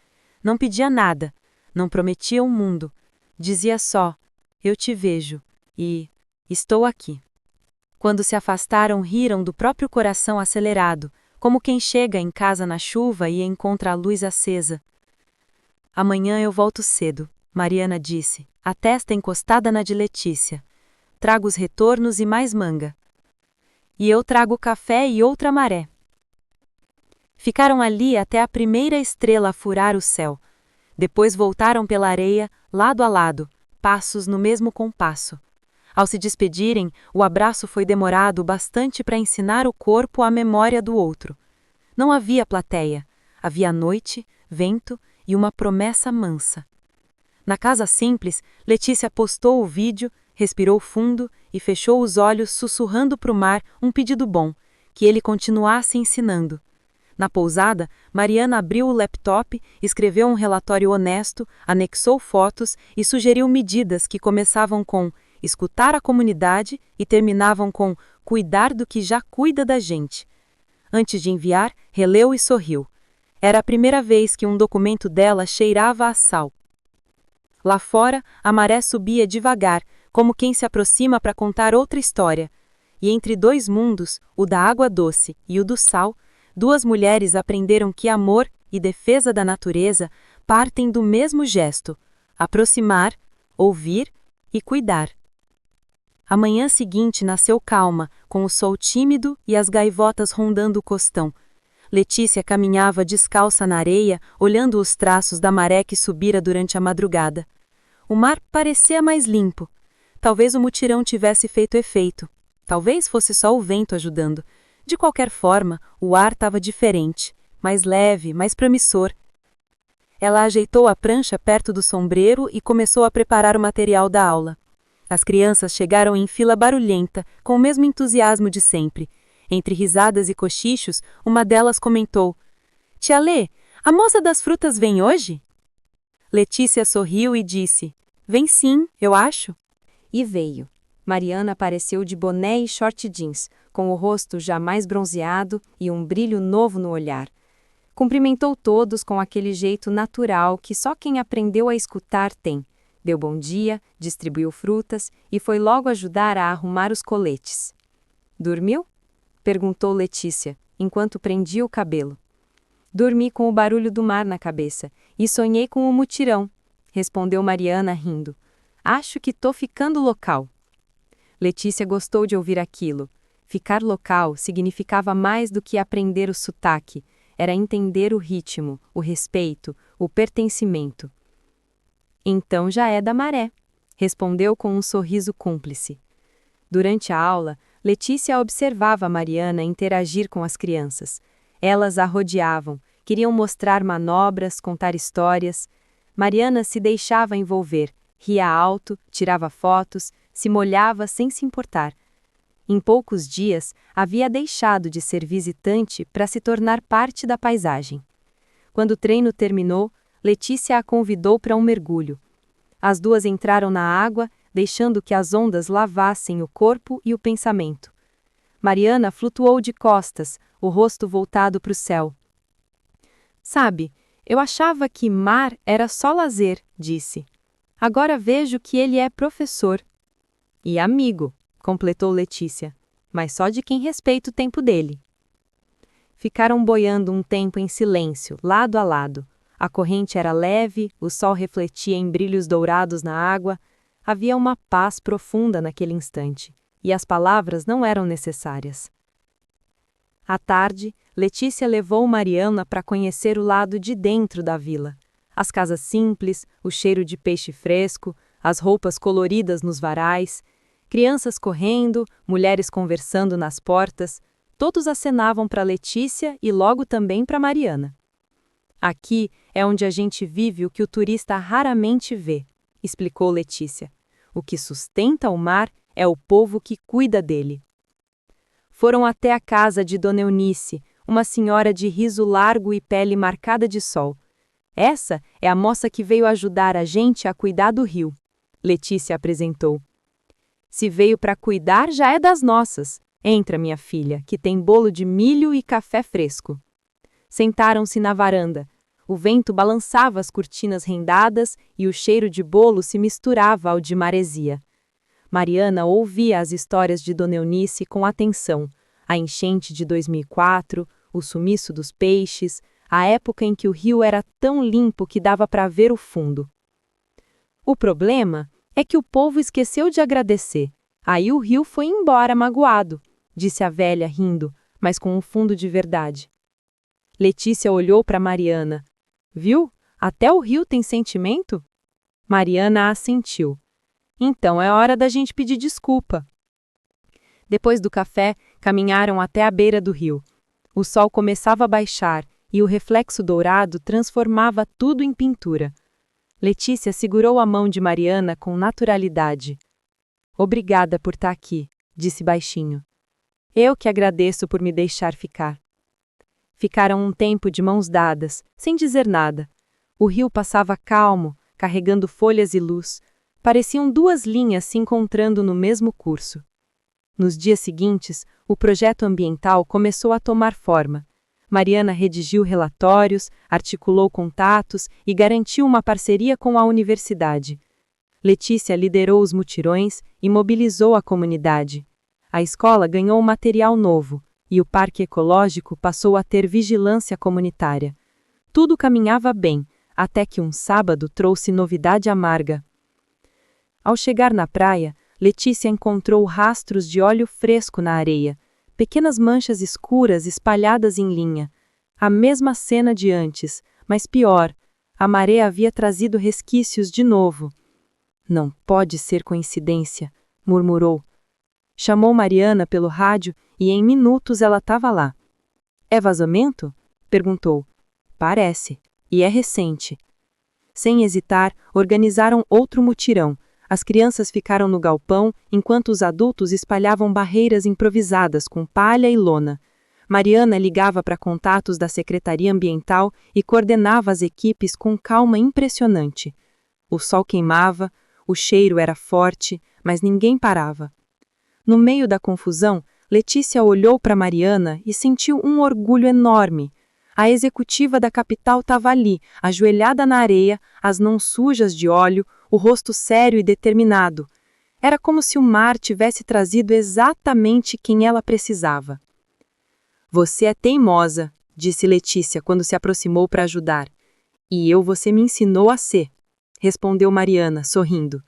Não pedia nada, não prometia o mundo. Dizia só, eu te vejo, e estou aqui. Quando se afastaram, riram do próprio coração acelerado, como quem chega em casa na chuva e encontra a luz acesa. Amanhã eu volto cedo, Mariana disse, a testa encostada na de Letícia. Trago os retornos e mais manga. E eu trago café e outra maré, Ficaram ali até a primeira estrela furar o céu. Depois voltaram pela areia, lado a lado, passos no mesmo compasso. Ao se despedirem, o abraço foi demorado bastante para ensinar o corpo à memória do outro. Não havia plateia, havia noite, vento e uma promessa mansa. Na casa simples, Letícia postou o vídeo, respirou fundo e fechou os olhos sussurrando para o mar um pedido bom, que ele continuasse ensinando. Na pousada, Mariana abriu o laptop, escreveu um relatório honesto, anexou fotos e sugeriu medidas que começavam com escutar a comunidade e terminavam com cuidar do que já cuida da gente. Antes de enviar, releu e sorriu. Era a primeira vez que um documento dela cheirava a sal. Lá fora, a maré subia devagar, como quem se aproxima para contar outra história. E entre dois mundos, o da água doce e o do sal, duas mulheres aprenderam que amor e defesa da natureza partem do mesmo gesto: aproximar, ouvir e cuidar. A manhã seguinte nasceu calma, com o sol tímido e as gaivotas rondando o costão. Letícia caminhava descalça na areia, olhando os traços da maré que subira durante a madrugada. O mar parecia mais limpo. Talvez o mutirão tivesse feito efeito. Talvez fosse só o vento ajudando. De qualquer forma, o ar estava diferente, mais leve, mais promissor. Ela ajeitou a prancha perto do sombreiro e começou a preparar o material da aula. As crianças chegaram em fila barulhenta, com o mesmo entusiasmo de sempre. Entre risadas e cochichos, uma delas comentou: "Tia Lê, a moça das frutas vem hoje?" Letícia sorriu e disse: "Vem sim, eu acho." E veio. Mariana apareceu de boné e short jeans, com o rosto já mais bronzeado e um brilho novo no olhar. Cumprimentou todos com aquele jeito natural que só quem aprendeu a escutar tem. Deu bom dia, distribuiu frutas e foi logo ajudar a arrumar os coletes. "Dormiu?" perguntou Letícia, enquanto prendia o cabelo. "Dormi com o barulho do mar na cabeça e sonhei com o mutirão", respondeu Mariana rindo. "Acho que tô ficando local." Letícia gostou de ouvir aquilo. Ficar local significava mais do que aprender o sotaque, era entender o ritmo, o respeito, o pertencimento. "Então já é da maré", respondeu com um sorriso cúmplice. Durante a aula, Letícia observava Mariana interagir com as crianças. Elas a rodeavam, queriam mostrar manobras, contar histórias. Mariana se deixava envolver, ria alto, tirava fotos, se molhava sem se importar. Em poucos dias, havia deixado de ser visitante para se tornar parte da paisagem. Quando o treino terminou, Letícia a convidou para um mergulho. As duas entraram na água, deixando que as ondas lavassem o corpo e o pensamento. Mariana flutuou de costas, o rosto voltado para o céu. "Sabe, eu achava que mar era só lazer", disse. "Agora vejo que ele é professor." "E amigo", completou Letícia, "mas só de quem respeita o tempo dele." Ficaram boiando um tempo em silêncio, lado a lado. A corrente era leve, o sol refletia em brilhos dourados na água. Havia uma paz profunda naquele instante, e as palavras não eram necessárias. À tarde, Letícia levou Mariana para conhecer o lado de dentro da vila. As casas simples, o cheiro de peixe fresco, as roupas coloridas nos varais, crianças correndo, mulheres conversando nas portas, todos acenavam para Letícia e logo também para Mariana. "Aqui é onde a gente vive o que o turista raramente vê", explicou Letícia. "O que sustenta o mar é o povo que cuida dele." Foram até a casa de Dona Eunice, uma senhora de riso largo e pele marcada de sol. "Essa é a moça que veio ajudar a gente a cuidar do rio", Letícia apresentou. "Se veio para cuidar, já é das nossas. Entra, minha filha, que tem bolo de milho e café fresco." Sentaram-se na varanda. O vento balançava as cortinas rendadas e o cheiro de bolo se misturava ao de maresia. Mariana ouvia as histórias de Dona Eunice com atenção. A enchente de 2004, o sumiço dos peixes, a época em que o rio era tão limpo que dava para ver o fundo. "O problema é que o povo esqueceu de agradecer. Aí o rio foi embora magoado", disse a velha rindo, mas com um fundo de verdade. Letícia olhou para Mariana. Viu? Até o rio tem sentimento? Mariana assentiu. Então é hora da gente pedir desculpa. Depois do café, caminharam até a beira do rio. O sol começava a baixar e o reflexo dourado transformava tudo em pintura. Letícia segurou a mão de Mariana com naturalidade. Obrigada por estar aqui, disse baixinho. Eu que agradeço por me deixar ficar. Ficaram um tempo de mãos dadas, sem dizer nada. O rio passava calmo, carregando folhas e luz. Pareciam duas linhas se encontrando no mesmo curso. Nos dias seguintes, o projeto ambiental começou a tomar forma. Mariana redigiu relatórios, articulou contatos e garantiu uma parceria com a universidade. Letícia liderou os mutirões e mobilizou a comunidade. A escola ganhou material novo e o parque ecológico passou a ter vigilância comunitária. Tudo caminhava bem, até que um sábado trouxe novidade amarga. Ao chegar na praia, Letícia encontrou rastros de óleo fresco na areia, pequenas manchas escuras espalhadas em linha. A mesma cena de antes, mas pior, a maré havia trazido resquícios de novo. Não pode ser coincidência, murmurou. Chamou Mariana pelo rádio e em minutos ela estava lá. É vazamento? Perguntou. Parece, e é recente. Sem hesitar, organizaram outro mutirão. As crianças ficaram no galpão, enquanto os adultos espalhavam barreiras improvisadas com palha e lona. Mariana ligava para contatos da Secretaria Ambiental e coordenava as equipes com calma impressionante. O sol queimava, o cheiro era forte, mas ninguém parava. No meio da confusão, Letícia olhou para Mariana e sentiu um orgulho enorme. A executiva da capital estava ali, ajoelhada na areia, as mãos sujas de óleo, o rosto sério e determinado. Era como se o mar tivesse trazido exatamente quem ela precisava. Você é teimosa, disse Letícia quando se aproximou para ajudar. E você me ensinou a ser, respondeu Mariana, sorrindo.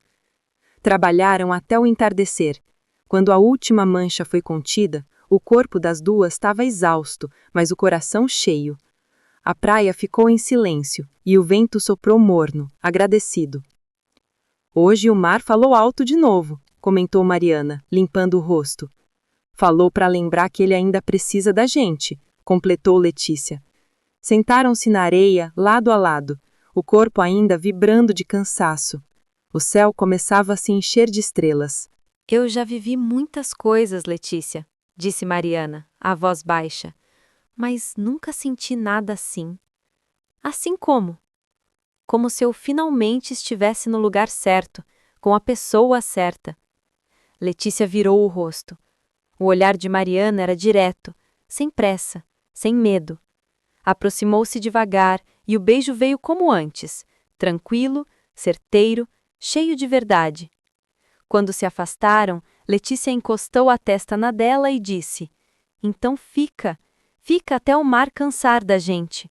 Trabalharam até o entardecer. Quando a última mancha foi contida, o corpo das duas estava exausto, mas o coração cheio. A praia ficou em silêncio e o vento soprou morno, agradecido. Hoje o mar falou alto de novo, comentou Mariana, limpando o rosto. Falou para lembrar que ele ainda precisa da gente, completou Letícia. Sentaram-se na areia, lado a lado, o corpo ainda vibrando de cansaço. O céu começava a se encher de estrelas. Eu já vivi muitas coisas, Letícia, disse Mariana, a voz baixa, mas nunca senti nada assim. Assim como? Como se eu finalmente estivesse no lugar certo, com a pessoa certa. Letícia virou o rosto. O olhar de Mariana era direto, sem pressa, sem medo. Aproximou-se devagar e o beijo veio como antes, tranquilo, certeiro, cheio de verdade. Quando se afastaram, Letícia encostou a testa na dela e disse: Então fica até o mar cansar da gente.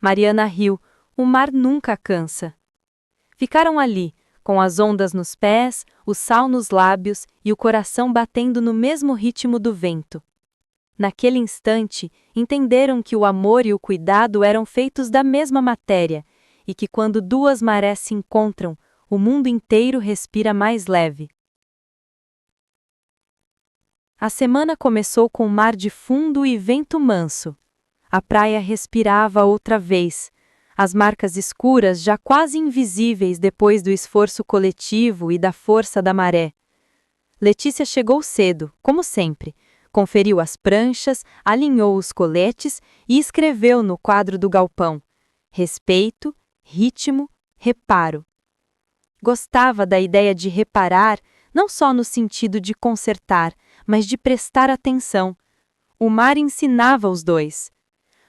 Mariana riu, o mar nunca cansa. Ficaram ali, com as ondas nos pés, o sal nos lábios e o coração batendo no mesmo ritmo do vento. Naquele instante, entenderam que o amor e o cuidado eram feitos da mesma matéria e que quando duas marés se encontram, o mundo inteiro respira mais leve. A semana começou com mar de fundo e vento manso. A praia respirava outra vez, as marcas escuras já quase invisíveis depois do esforço coletivo e da força da maré. Letícia chegou cedo, como sempre, conferiu as pranchas, alinhou os coletes e escreveu no quadro do galpão: respeito, ritmo, reparo. Gostava da ideia de reparar, não só no sentido de consertar, mas de prestar atenção. O mar ensinava os dois.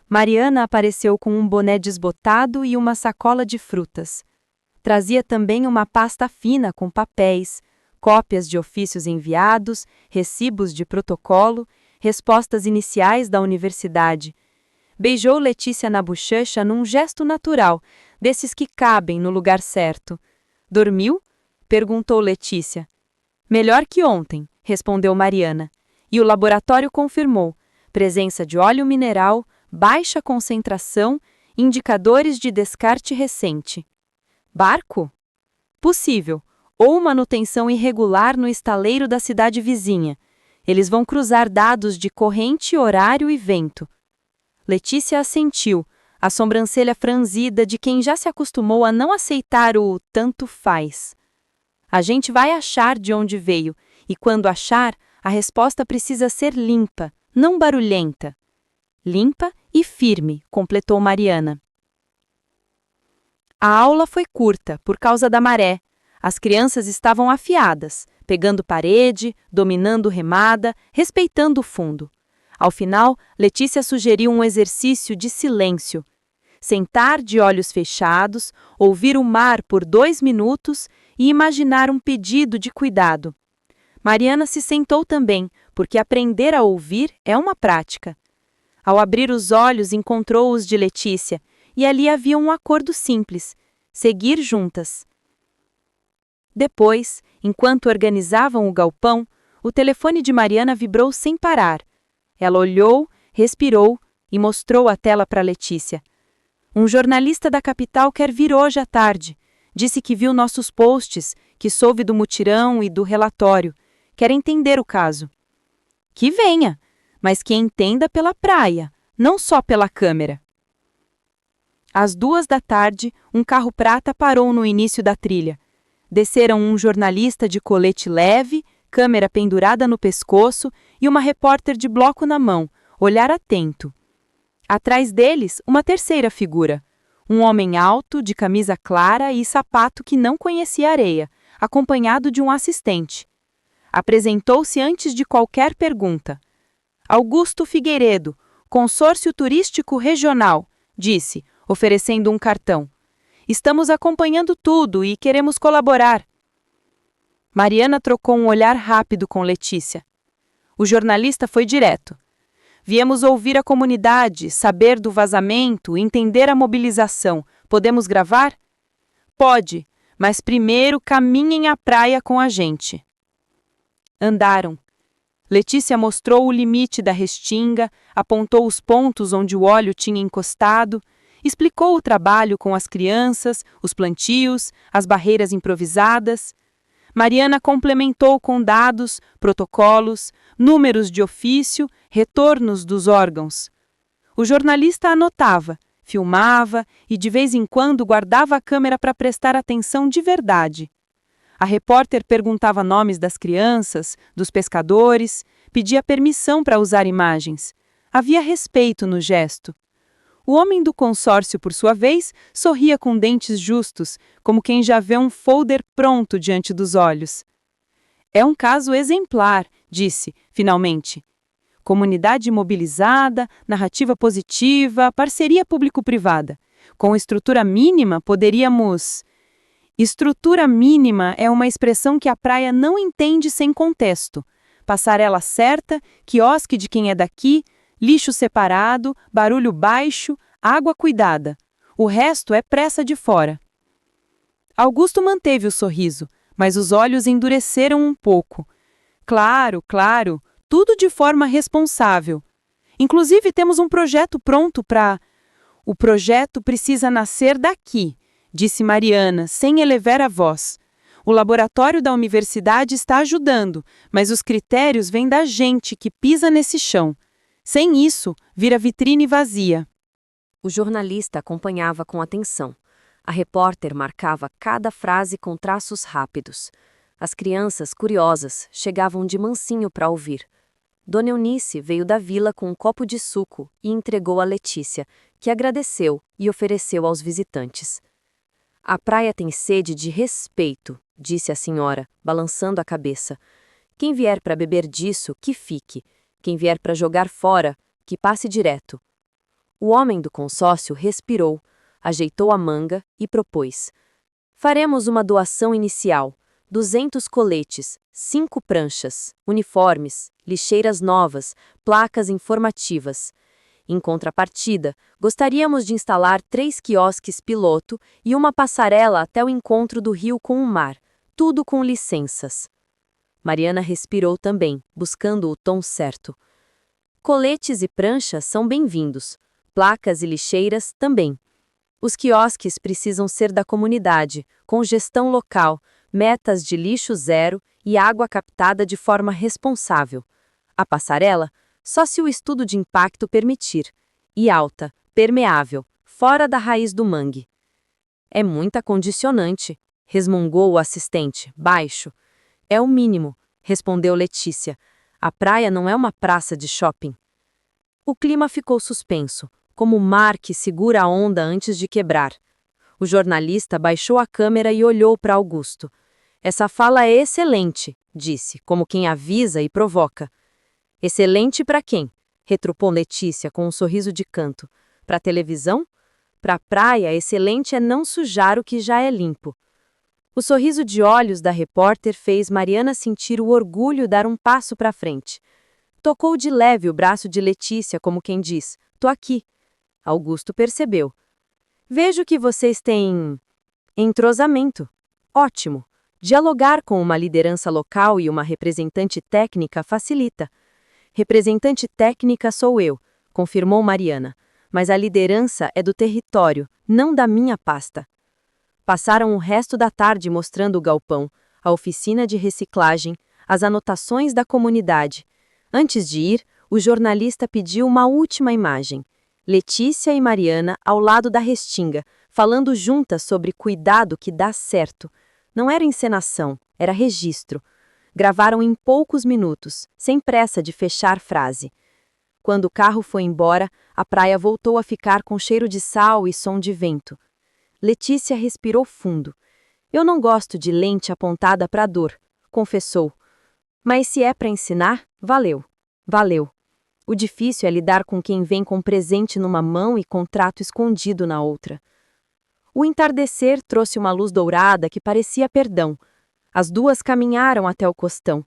Mariana apareceu com um boné desbotado e uma sacola de frutas. Trazia também uma pasta fina com papéis, cópias de ofícios enviados, recibos de protocolo, respostas iniciais da universidade. Beijou Letícia na bochecha num gesto natural, desses que cabem no lugar certo. Dormiu? Perguntou Letícia. Melhor que ontem, respondeu Mariana. E o laboratório confirmou: presença de óleo mineral, baixa concentração, indicadores de descarte recente. Barco? Possível. Ou manutenção irregular no estaleiro da cidade vizinha. Eles vão cruzar dados de corrente, horário e vento. Letícia assentiu, a sobrancelha franzida de quem já se acostumou a não aceitar o tanto faz. A gente vai achar de onde veio, e quando achar, a resposta precisa ser limpa, não barulhenta. Limpa e firme, completou Mariana. A aula foi curta, por causa da maré. As crianças estavam afiadas, pegando parede, dominando remada, respeitando o fundo. Ao final, Letícia sugeriu um exercício de silêncio. Sentar de olhos fechados, ouvir o mar por 2 minutos e imaginar um pedido de cuidado. Mariana se sentou também, porque aprender a ouvir é uma prática. Ao abrir os olhos, encontrou os de Letícia, e ali havia um acordo simples: seguir juntas. Depois, enquanto organizavam o galpão, o telefone de Mariana vibrou sem parar. Ela olhou, respirou e mostrou a tela para Letícia. Um jornalista da capital quer vir hoje à tarde. Disse que viu nossos posts, que soube do mutirão e do relatório. Quer entender o caso. Que venha, mas que entenda pela praia, não só pela câmera. Às 14h, um carro prata parou no início da trilha. Desceram um jornalista de colete leve, câmera pendurada no pescoço e uma repórter de bloco na mão, olhar atento. Atrás deles, uma terceira figura. Um homem alto, de camisa clara e sapato que não conhecia areia, acompanhado de um assistente. Apresentou-se antes de qualquer pergunta. Augusto Figueiredo, Consórcio Turístico Regional, disse, oferecendo um cartão. Estamos acompanhando tudo e queremos colaborar. Mariana trocou um olhar rápido com Letícia. O jornalista foi direto. Viemos ouvir a comunidade, saber do vazamento, entender a mobilização. Podemos gravar? Pode, mas primeiro caminhem à praia com a gente. Andaram. Letícia mostrou o limite da restinga, apontou os pontos onde o óleo tinha encostado, explicou o trabalho com as crianças, os plantios, as barreiras improvisadas. Mariana complementou com dados, protocolos, números de ofício, retornos dos órgãos. O jornalista anotava, filmava e de vez em quando guardava a câmera para prestar atenção de verdade. A repórter perguntava nomes das crianças, dos pescadores, pedia permissão para usar imagens. Havia respeito no gesto. O homem do consórcio, por sua vez, sorria com dentes justos, como quem já vê um folder pronto diante dos olhos. É um caso exemplar, disse, finalmente. Comunidade mobilizada, narrativa positiva, parceria público-privada. Com estrutura mínima, poderíamos... Estrutura mínima é uma expressão que a praia não entende sem contexto. Passarela certa, quiosque de quem é daqui, lixo separado, barulho baixo, água cuidada. O resto é pressa de fora. Augusto manteve o sorriso, mas os olhos endureceram um pouco. Claro, claro, tudo de forma responsável. Inclusive temos um projeto pronto para... O projeto precisa nascer daqui, disse Mariana, sem elevar a voz. O laboratório da universidade está ajudando, mas os critérios vêm da gente que pisa nesse chão. Sem isso, vira vitrine vazia. O jornalista acompanhava com atenção. A repórter marcava cada frase com traços rápidos. As crianças, curiosas, chegavam de mansinho para ouvir. Dona Eunice veio da vila com um copo de suco e entregou a Letícia, que agradeceu e ofereceu aos visitantes. A praia tem sede de respeito, disse a senhora, balançando a cabeça. Quem vier para beber disso, que fique. Quem vier para jogar fora, que passe direto. O homem do consórcio respirou, ajeitou a manga e propôs. Faremos uma doação inicial, 200 coletes, 5 pranchas, uniformes, lixeiras novas, placas informativas. Em contrapartida, gostaríamos de instalar 3 quiosques piloto e uma passarela até o encontro do rio com o mar, tudo com licenças. Mariana respirou também, buscando o tom certo. Coletes e pranchas são bem-vindos. placas e lixeiras também. Os quiosques precisam ser da comunidade, com gestão local, metas de lixo zero e água captada de forma responsável. A passarela, só se o estudo de impacto permitir. E alta, permeável, fora da raiz do mangue. É muita condicionante, resmungou o assistente, baixo. É o mínimo, respondeu Letícia. A praia não é uma praça de shopping. O clima ficou suspenso, como o mar que segura a onda antes de quebrar. O jornalista baixou a câmera e olhou para Augusto. Essa fala é excelente, disse, como quem avisa e provoca. Excelente para quem? Retrupou Letícia com um sorriso de canto. Para a televisão? Para a praia, excelente é não sujar o que já é limpo. O sorriso de olhos da repórter fez Mariana sentir o orgulho dar um passo para frente. Tocou de leve o braço de Letícia, como quem diz, tô aqui. Augusto percebeu. Vejo que vocês têm entrosamento. Ótimo. Dialogar com uma liderança local e uma representante técnica facilita. Representante técnica sou eu, confirmou Mariana, mas a liderança é do território, não da minha pasta. Passaram o resto da tarde mostrando o galpão, a oficina de reciclagem, as anotações da comunidade. Antes de ir, o jornalista pediu uma última imagem. Letícia e Mariana ao lado da restinga, falando juntas sobre cuidado que dá certo. Não era encenação, era registro. Gravaram em poucos minutos, sem pressa de fechar frase. Quando o carro foi embora, a praia voltou a ficar com cheiro de sal e som de vento. Letícia respirou fundo. Eu não gosto de lente apontada para a dor, confessou. Mas se é para ensinar, valeu. Valeu. O difícil é lidar com quem vem com presente numa mão e contrato escondido na outra. O entardecer trouxe uma luz dourada que parecia perdão. As duas caminharam até o costão.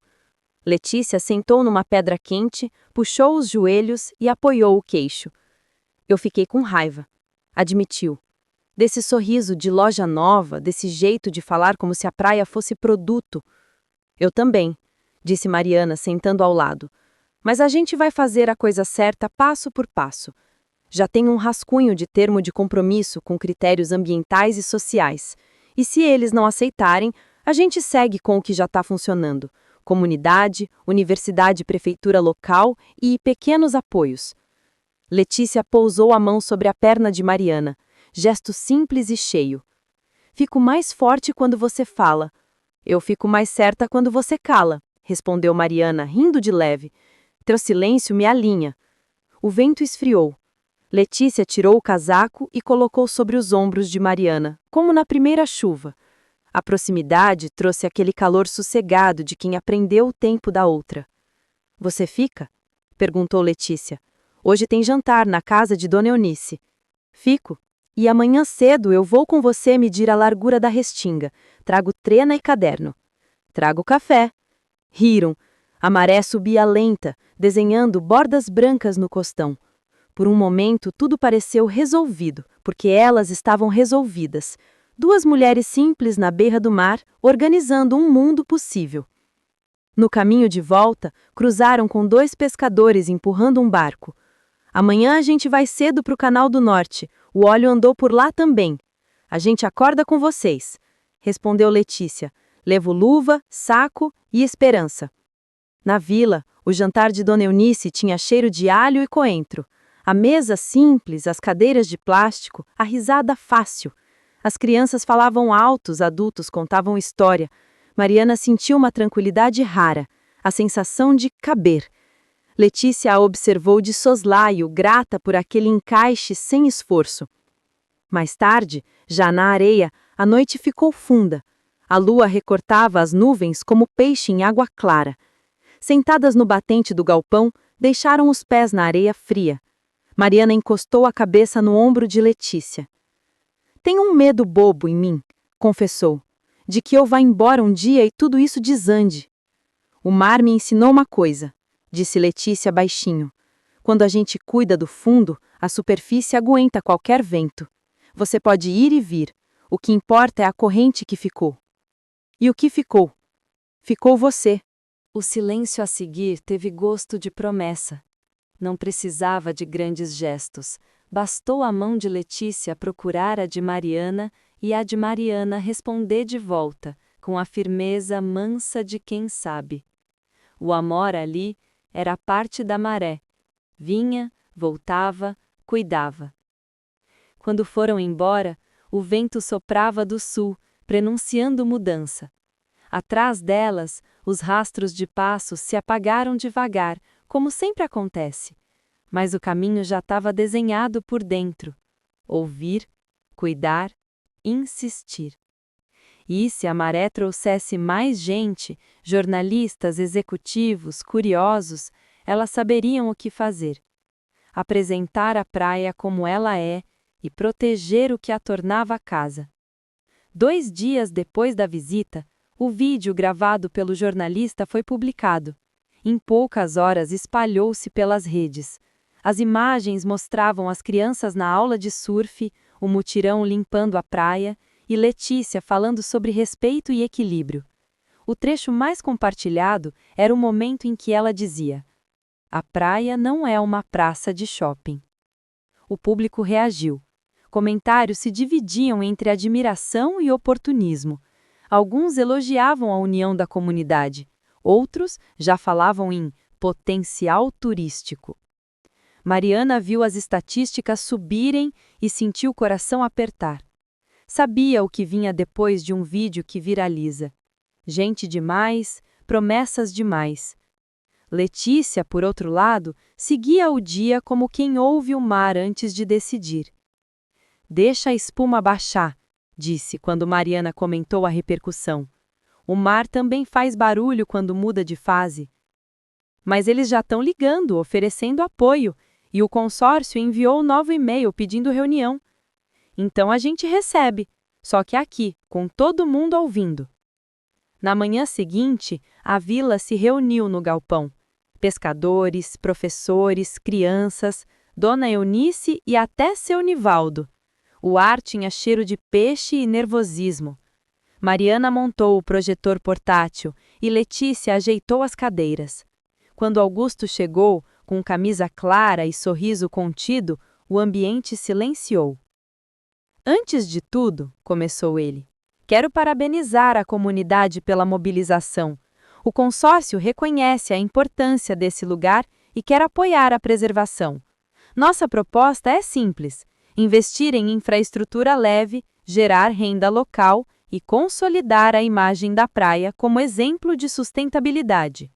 Letícia sentou numa pedra quente, puxou os joelhos e apoiou o queixo. Eu fiquei com raiva, admitiu. Desse sorriso de loja nova, desse jeito de falar como se a praia fosse produto. Eu também, disse Mariana, sentando ao lado. Mas a gente vai fazer a coisa certa passo por passo. Já tenho um rascunho de termo de compromisso com critérios ambientais e sociais. E se eles não aceitarem, a gente segue com o que já está funcionando. Comunidade, universidade, prefeitura local e pequenos apoios. Letícia pousou a mão sobre a perna de Mariana. Gesto simples e cheio. Fico mais forte quando você fala. Eu fico mais certa quando você cala, respondeu Mariana, rindo de leve. Teu silêncio me alinha. O vento esfriou. Letícia tirou o casaco e colocou sobre os ombros de Mariana, como na primeira chuva. A proximidade trouxe aquele calor sossegado de quem aprendeu o tempo da outra. Você fica? Perguntou Letícia. Hoje tem jantar na casa de Dona Eunice. Fico. E amanhã cedo eu vou com você medir a largura da restinga. Trago trena e caderno. Trago café. Riram. A maré subia lenta, desenhando bordas brancas no costão. Por um momento tudo pareceu resolvido, porque elas estavam resolvidas. Duas mulheres simples na beira do mar, organizando um mundo possível. No caminho de volta, cruzaram com dois pescadores empurrando um barco. Amanhã a gente vai cedo para o Canal do Norte. O óleo andou por lá também. A gente acorda com vocês, respondeu Letícia. Levo luva, saco e esperança. Na vila, o jantar de Dona Eunice tinha cheiro de alho e coentro. A mesa simples, as cadeiras de plástico, a risada fácil. As crianças falavam alto, os adultos contavam história. Mariana sentiu uma tranquilidade rara, a sensação de caber. Letícia a observou de soslaio, grata por aquele encaixe sem esforço. Mais tarde, já na areia, a noite ficou funda. A lua recortava as nuvens como peixe em água clara. Sentadas no batente do galpão, deixaram os pés na areia fria. Mariana encostou a cabeça no ombro de Letícia. Tenho um medo bobo em mim, confessou, de que eu vá embora um dia e tudo isso desande. O mar me ensinou uma coisa, disse Letícia baixinho. Quando a gente cuida do fundo, a superfície aguenta qualquer vento. Você pode ir e vir. O que importa é a corrente que ficou. E o que ficou? Ficou você. O silêncio a seguir teve gosto de promessa. Não precisava de grandes gestos, Bastou a mão de Letícia procurar a de Mariana e a de Mariana responder de volta, com a firmeza mansa de quem sabe. O amor ali era parte da maré. Vinha, voltava, cuidava. Quando foram embora, o vento soprava do sul, prenunciando mudança. Atrás delas, os rastros de passos se apagaram devagar, como sempre acontece. Mas o caminho já estava desenhado por dentro. Ouvir, cuidar, insistir. E se a maré trouxesse mais gente, jornalistas, executivos, curiosos, elas saberiam o que fazer. Apresentar a praia como ela é e proteger o que a tornava casa. 2 dias depois da visita, o vídeo gravado pelo jornalista foi publicado. Em poucas horas espalhou-se pelas redes. As imagens mostravam as crianças na aula de surf, o mutirão limpando a praia e Letícia falando sobre respeito e equilíbrio. O trecho mais compartilhado era o momento em que ela dizia: "A praia não é uma praça de shopping." O público reagiu. Comentários se dividiam entre admiração e oportunismo. Alguns elogiavam a união da comunidade, outros já falavam em potencial turístico. Mariana viu as estatísticas subirem e sentiu o coração apertar. Sabia o que vinha depois de um vídeo que viraliza. Gente demais, promessas demais. Letícia, por outro lado, seguia o dia como quem ouve o mar antes de decidir. "Deixa a espuma baixar", disse quando Mariana comentou a repercussão. "O mar também faz barulho quando muda de fase." "Mas eles já estão ligando, oferecendo apoio, e o consórcio enviou um novo e-mail pedindo reunião. Então a gente recebe, só que aqui, com todo mundo ouvindo." Na manhã seguinte, a vila se reuniu no galpão. Pescadores, professores, crianças, Dona Eunice e até seu Nivaldo. O ar tinha cheiro de peixe e nervosismo. Mariana montou o projetor portátil e Letícia ajeitou as cadeiras. Quando Augusto chegou, com camisa clara e sorriso contido, o ambiente silenciou. "Antes de tudo", começou ele, "quero parabenizar a comunidade pela mobilização. O consórcio reconhece a importância desse lugar e quer apoiar a preservação. Nossa proposta é simples: investir em infraestrutura leve, gerar renda local e consolidar a imagem da praia como exemplo de sustentabilidade."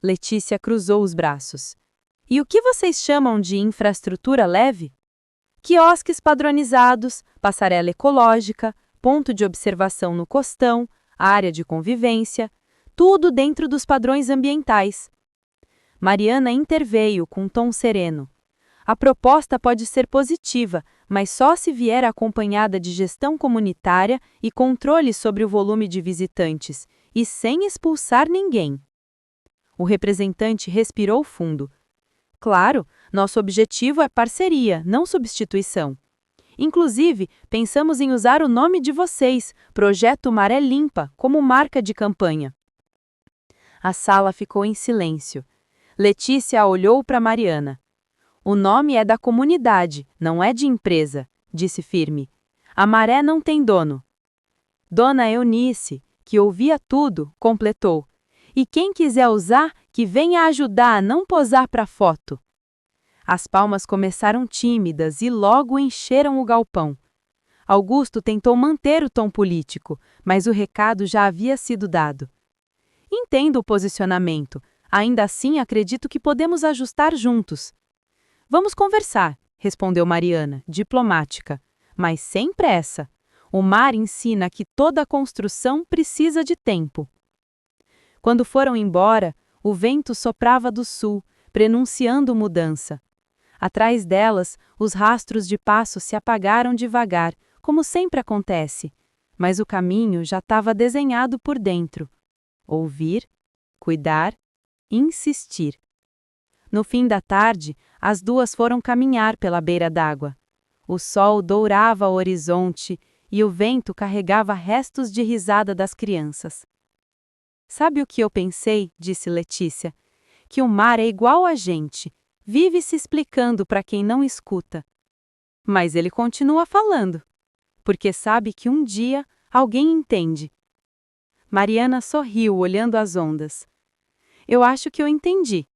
Letícia cruzou os braços. "E o que vocês chamam de infraestrutura leve?" "Quiosques padronizados, passarela ecológica, ponto de observação no costão, área de convivência, tudo dentro dos padrões ambientais." Mariana interveio com um tom sereno. "A proposta pode ser positiva, mas só se vier acompanhada de gestão comunitária e controle sobre o volume de visitantes, e sem expulsar ninguém." O representante respirou fundo. "Claro, nosso objetivo é parceria, não substituição. Inclusive, pensamos em usar o nome de vocês, Projeto Maré Limpa, como marca de campanha." A sala ficou em silêncio. Letícia olhou para Mariana. "O nome é da comunidade, não é de empresa", disse firme. "A maré não tem dono." Dona Eunice, que ouvia tudo, completou: "E quem quiser usar, que venha ajudar a não posar para foto." As palmas começaram tímidas e logo encheram o galpão. Augusto tentou manter o tom político, mas o recado já havia sido dado. "Entendo o posicionamento, ainda assim acredito que podemos ajustar juntos." "Vamos conversar", respondeu Mariana, diplomática, "mas sem pressa. O mar ensina que toda construção precisa de tempo." Quando foram embora, o vento soprava do sul, prenunciando mudança. Atrás delas, os rastros de passos se apagaram devagar, como sempre acontece, mas o caminho já estava desenhado por dentro. Ouvir, cuidar, insistir. No fim da tarde, as duas foram caminhar pela beira d'água. O sol dourava o horizonte e o vento carregava restos de risada das crianças. "Sabe o que eu pensei?", disse Letícia. "Que o mar é igual a gente, vive se explicando para quem não escuta. Mas ele continua falando, porque sabe que um dia alguém entende. Mariana sorriu olhando as ondas. Eu acho que eu entendi.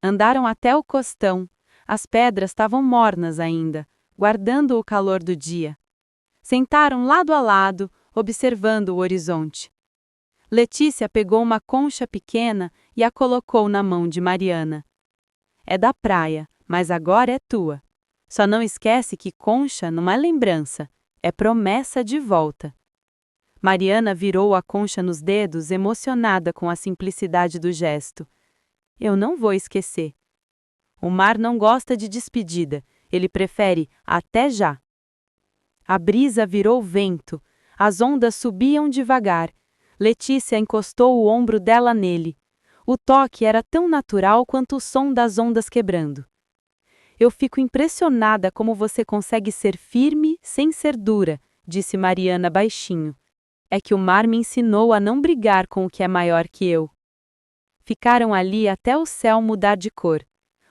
Andaram até o costão. As pedras estavam mornas ainda, guardando o calor do dia. Sentaram lado a lado, observando o horizonte. Letícia pegou uma concha pequena e a colocou na mão de Mariana. É da praia, mas agora é tua. Só não esquece que concha não é lembrança, é promessa de volta. Mariana virou a concha nos dedos, emocionada com a simplicidade do gesto. Eu não vou esquecer. O mar não gosta de despedida, ele prefere até já. A brisa virou vento, as ondas subiam devagar. Letícia encostou o ombro dela nele. O toque era tão natural quanto o som das ondas quebrando. Eu fico impressionada como você consegue ser firme sem ser dura, disse Mariana baixinho. É que o mar me ensinou a não brigar com o que é maior que eu. Ficaram ali até o céu mudar de cor.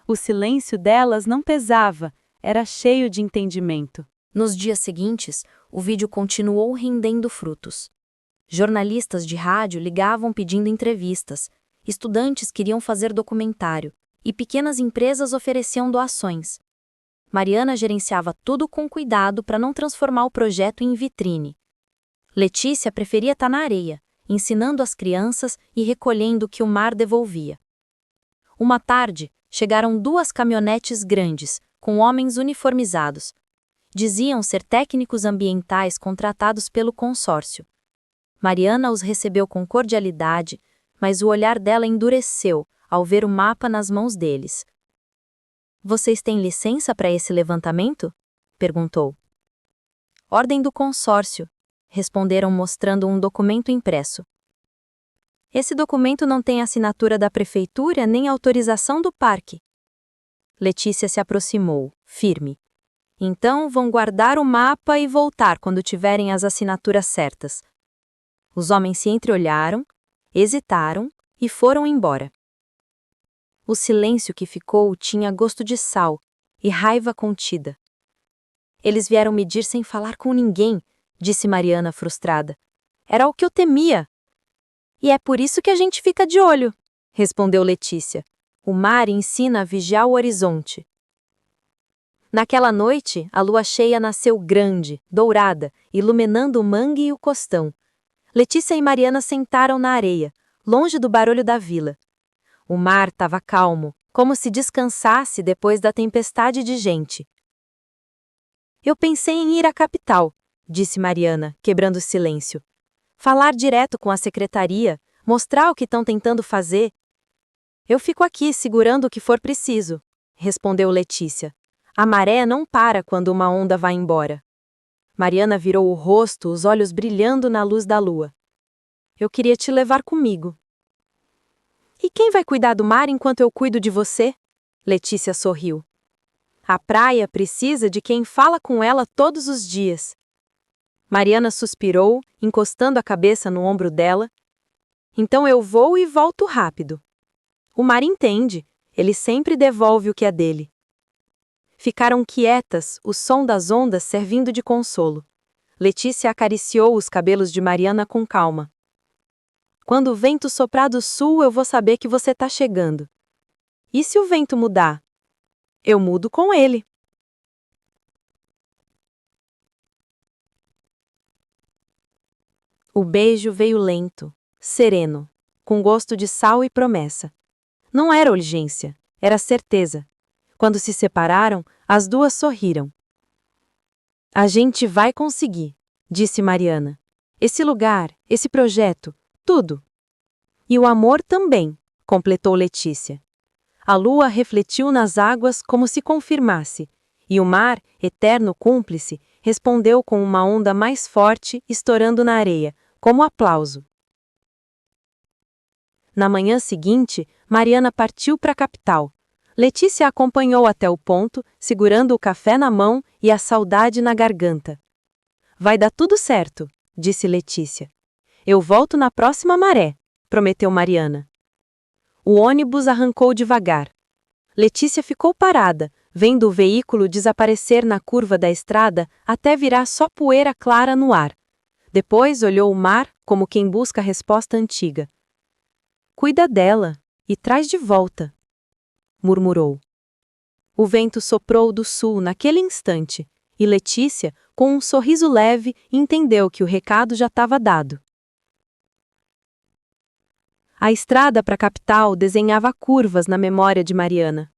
O silêncio delas não pesava, era cheio de entendimento. Nos dias seguintes, o vídeo continuou rendendo frutos. Jornalistas de rádio ligavam pedindo entrevistas, estudantes queriam fazer documentário e pequenas empresas ofereciam doações. Mariana gerenciava tudo com cuidado para não transformar o projeto em vitrine. Letícia preferia estar na areia, ensinando as crianças e recolhendo o que o mar devolvia. Uma tarde, chegaram 2 caminhonetes grandes, com homens uniformizados. Diziam ser técnicos ambientais contratados pelo consórcio. Mariana os recebeu com cordialidade, mas o olhar dela endureceu ao ver o mapa nas mãos deles. Vocês têm licença para esse levantamento? Perguntou. Ordem do consórcio, responderam mostrando um documento impresso. Esse documento não tem assinatura da prefeitura nem autorização do parque. Letícia se aproximou, firme. Então vão guardar o mapa e voltar quando tiverem as assinaturas certas. Os homens se entreolharam, hesitaram e foram embora. O silêncio que ficou tinha gosto de sal e raiva contida. Eles vieram medir sem falar com ninguém, disse Mariana frustrada. Era o que eu temia. E é por isso que a gente fica de olho, respondeu Letícia. O mar ensina a vigiar o horizonte. Naquela noite, a lua cheia nasceu grande, dourada, iluminando o mangue e o costão. Letícia e Mariana sentaram na areia, longe do barulho da vila. O mar estava calmo, como se descansasse depois da tempestade de gente. Eu pensei em ir à capital, disse Mariana, quebrando o silêncio. Falar direto com a secretaria, mostrar o que estão tentando fazer. Eu fico aqui segurando o que for preciso, respondeu Letícia. A maré não para quando uma onda vai embora. Mariana virou o rosto, os olhos brilhando na luz da lua. Eu queria te levar comigo. E quem vai cuidar do mar enquanto eu cuido de você? Letícia sorriu. A praia precisa de quem fala com ela todos os dias. Mariana suspirou, encostando a cabeça no ombro dela. Então eu vou e volto rápido. O mar entende, ele sempre devolve o que é dele. Ficaram quietas, o som das ondas servindo de consolo. Letícia acariciou os cabelos de Mariana com calma. Quando o vento soprar do sul, eu vou saber que você está chegando. E se o vento mudar? Eu mudo com ele. O beijo veio lento, sereno, com gosto de sal e promessa. Não era urgência, era certeza. Quando se separaram, as duas sorriram. A gente vai conseguir, disse Mariana. Esse lugar, esse projeto, tudo. E o amor também, completou Letícia. A lua refletiu nas águas como se confirmasse, e o mar, eterno cúmplice, respondeu com uma onda mais forte estourando na areia, como aplauso. Na manhã seguinte, Mariana partiu para a capital. Letícia a acompanhou até o ponto, segurando o café na mão e a saudade na garganta. Vai dar tudo certo, disse Letícia. Eu volto na próxima maré, prometeu Mariana. O ônibus arrancou devagar. Letícia ficou parada, vendo o veículo desaparecer na curva da estrada até virar só poeira clara no ar. Depois olhou o mar como quem busca a resposta antiga. Cuida dela e traz de volta, murmurou. O vento soprou do sul naquele instante, e Letícia, com um sorriso leve, entendeu que o recado já estava dado. A estrada para a capital desenhava curvas na memória de Mariana.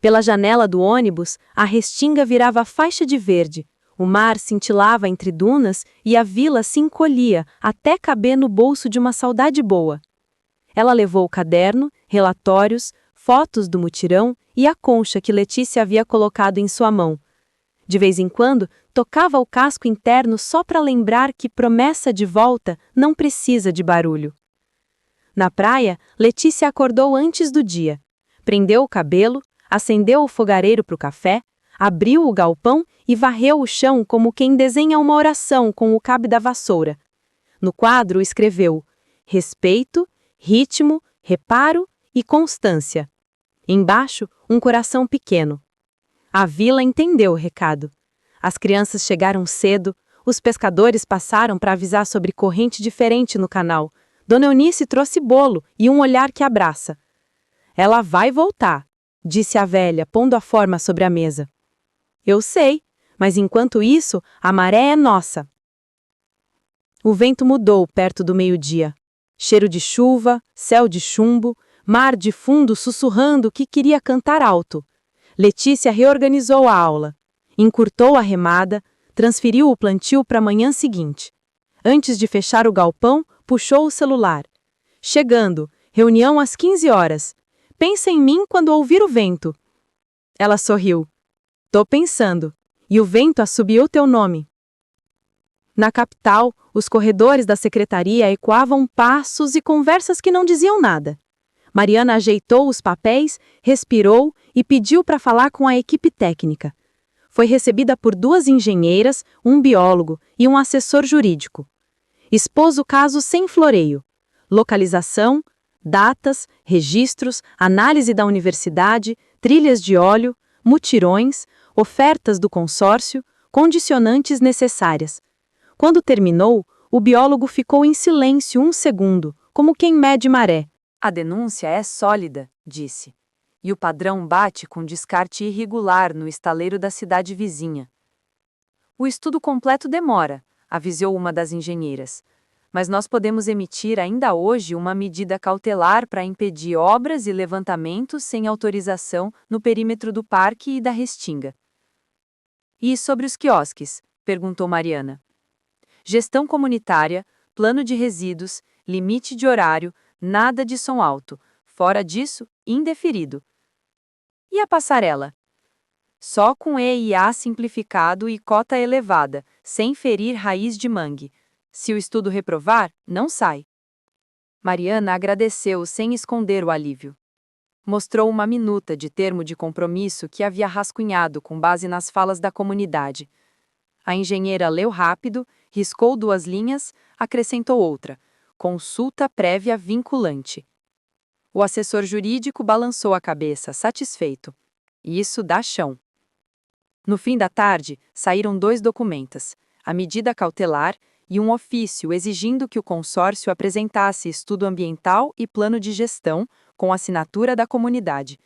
Pela janela do ônibus, a restinga virava faixa de verde, o mar cintilava entre dunas e a vila se encolhia até caber no bolso de uma saudade boa. Ela levou o caderno, relatórios, fotos do mutirão e a concha que Letícia havia colocado em sua mão. De vez em quando, tocava o casco interno só para lembrar que promessa de volta não precisa de barulho. Na praia, Letícia acordou antes do dia. Prendeu o cabelo, acendeu o fogareiro para o café, abriu o galpão e varreu o chão como quem desenha uma oração com o cabo da vassoura. No quadro escreveu: respeito, ritmo, reparo e constância. Embaixo, um coração pequeno. A vila entendeu o recado. As crianças chegaram cedo, os pescadores passaram para avisar sobre corrente diferente no canal. Dona Eunice trouxe bolo e um olhar que abraça. Ela vai voltar, disse a velha, pondo a forma sobre a mesa. Eu sei, mas enquanto isso, a maré é nossa. O vento mudou perto do meio-dia. Cheiro de chuva, céu de chumbo, mar de fundo sussurrando que queria cantar alto. Letícia reorganizou a aula, encurtou a remada, transferiu o plantio para a manhã seguinte. Antes de fechar o galpão, puxou o celular. Chegando, reunião às 15 horas. Pensa em mim quando ouvir o vento. Ela sorriu. Tô pensando. E o vento assobiou teu nome. Na capital, os corredores da secretaria ecoavam passos e conversas que não diziam nada. Mariana ajeitou os papéis, respirou e pediu para falar com a equipe técnica. Foi recebida por 2 engenheiras, um biólogo e um assessor jurídico. Expôs o caso sem floreio. Localização, datas, registros, análise da universidade, trilhas de óleo, mutirões, ofertas do consórcio, condicionantes necessárias. Quando terminou, o biólogo ficou em silêncio 1 segundo, como quem mede maré. A denúncia é sólida, disse. E o padrão bate com descarte irregular no estaleiro da cidade vizinha. O estudo completo demora, avisou uma das engenheiras. Mas nós podemos emitir ainda hoje uma medida cautelar para impedir obras e levantamentos sem autorização no perímetro do parque e da restinga. E sobre os quiosques? Perguntou Mariana. Gestão comunitária, plano de resíduos, limite de horário, nada de som alto. Fora disso, indeferido. E a passarela? Só com EIA simplificado e cota elevada, sem ferir raiz de mangue. Se o estudo reprovar, não sai. Mariana agradeceu sem esconder o alívio. Mostrou uma minuta de termo de compromisso que havia rascunhado com base nas falas da comunidade. A engenheira leu rápido, riscou 2 linhas, acrescentou outra. Consulta prévia vinculante. O assessor jurídico balançou a cabeça, satisfeito. Isso dá chão. No fim da tarde, saíram 2 documentos, a medida cautelar e um ofício exigindo que o consórcio apresentasse estudo ambiental e plano de gestão, com assinatura da comunidade.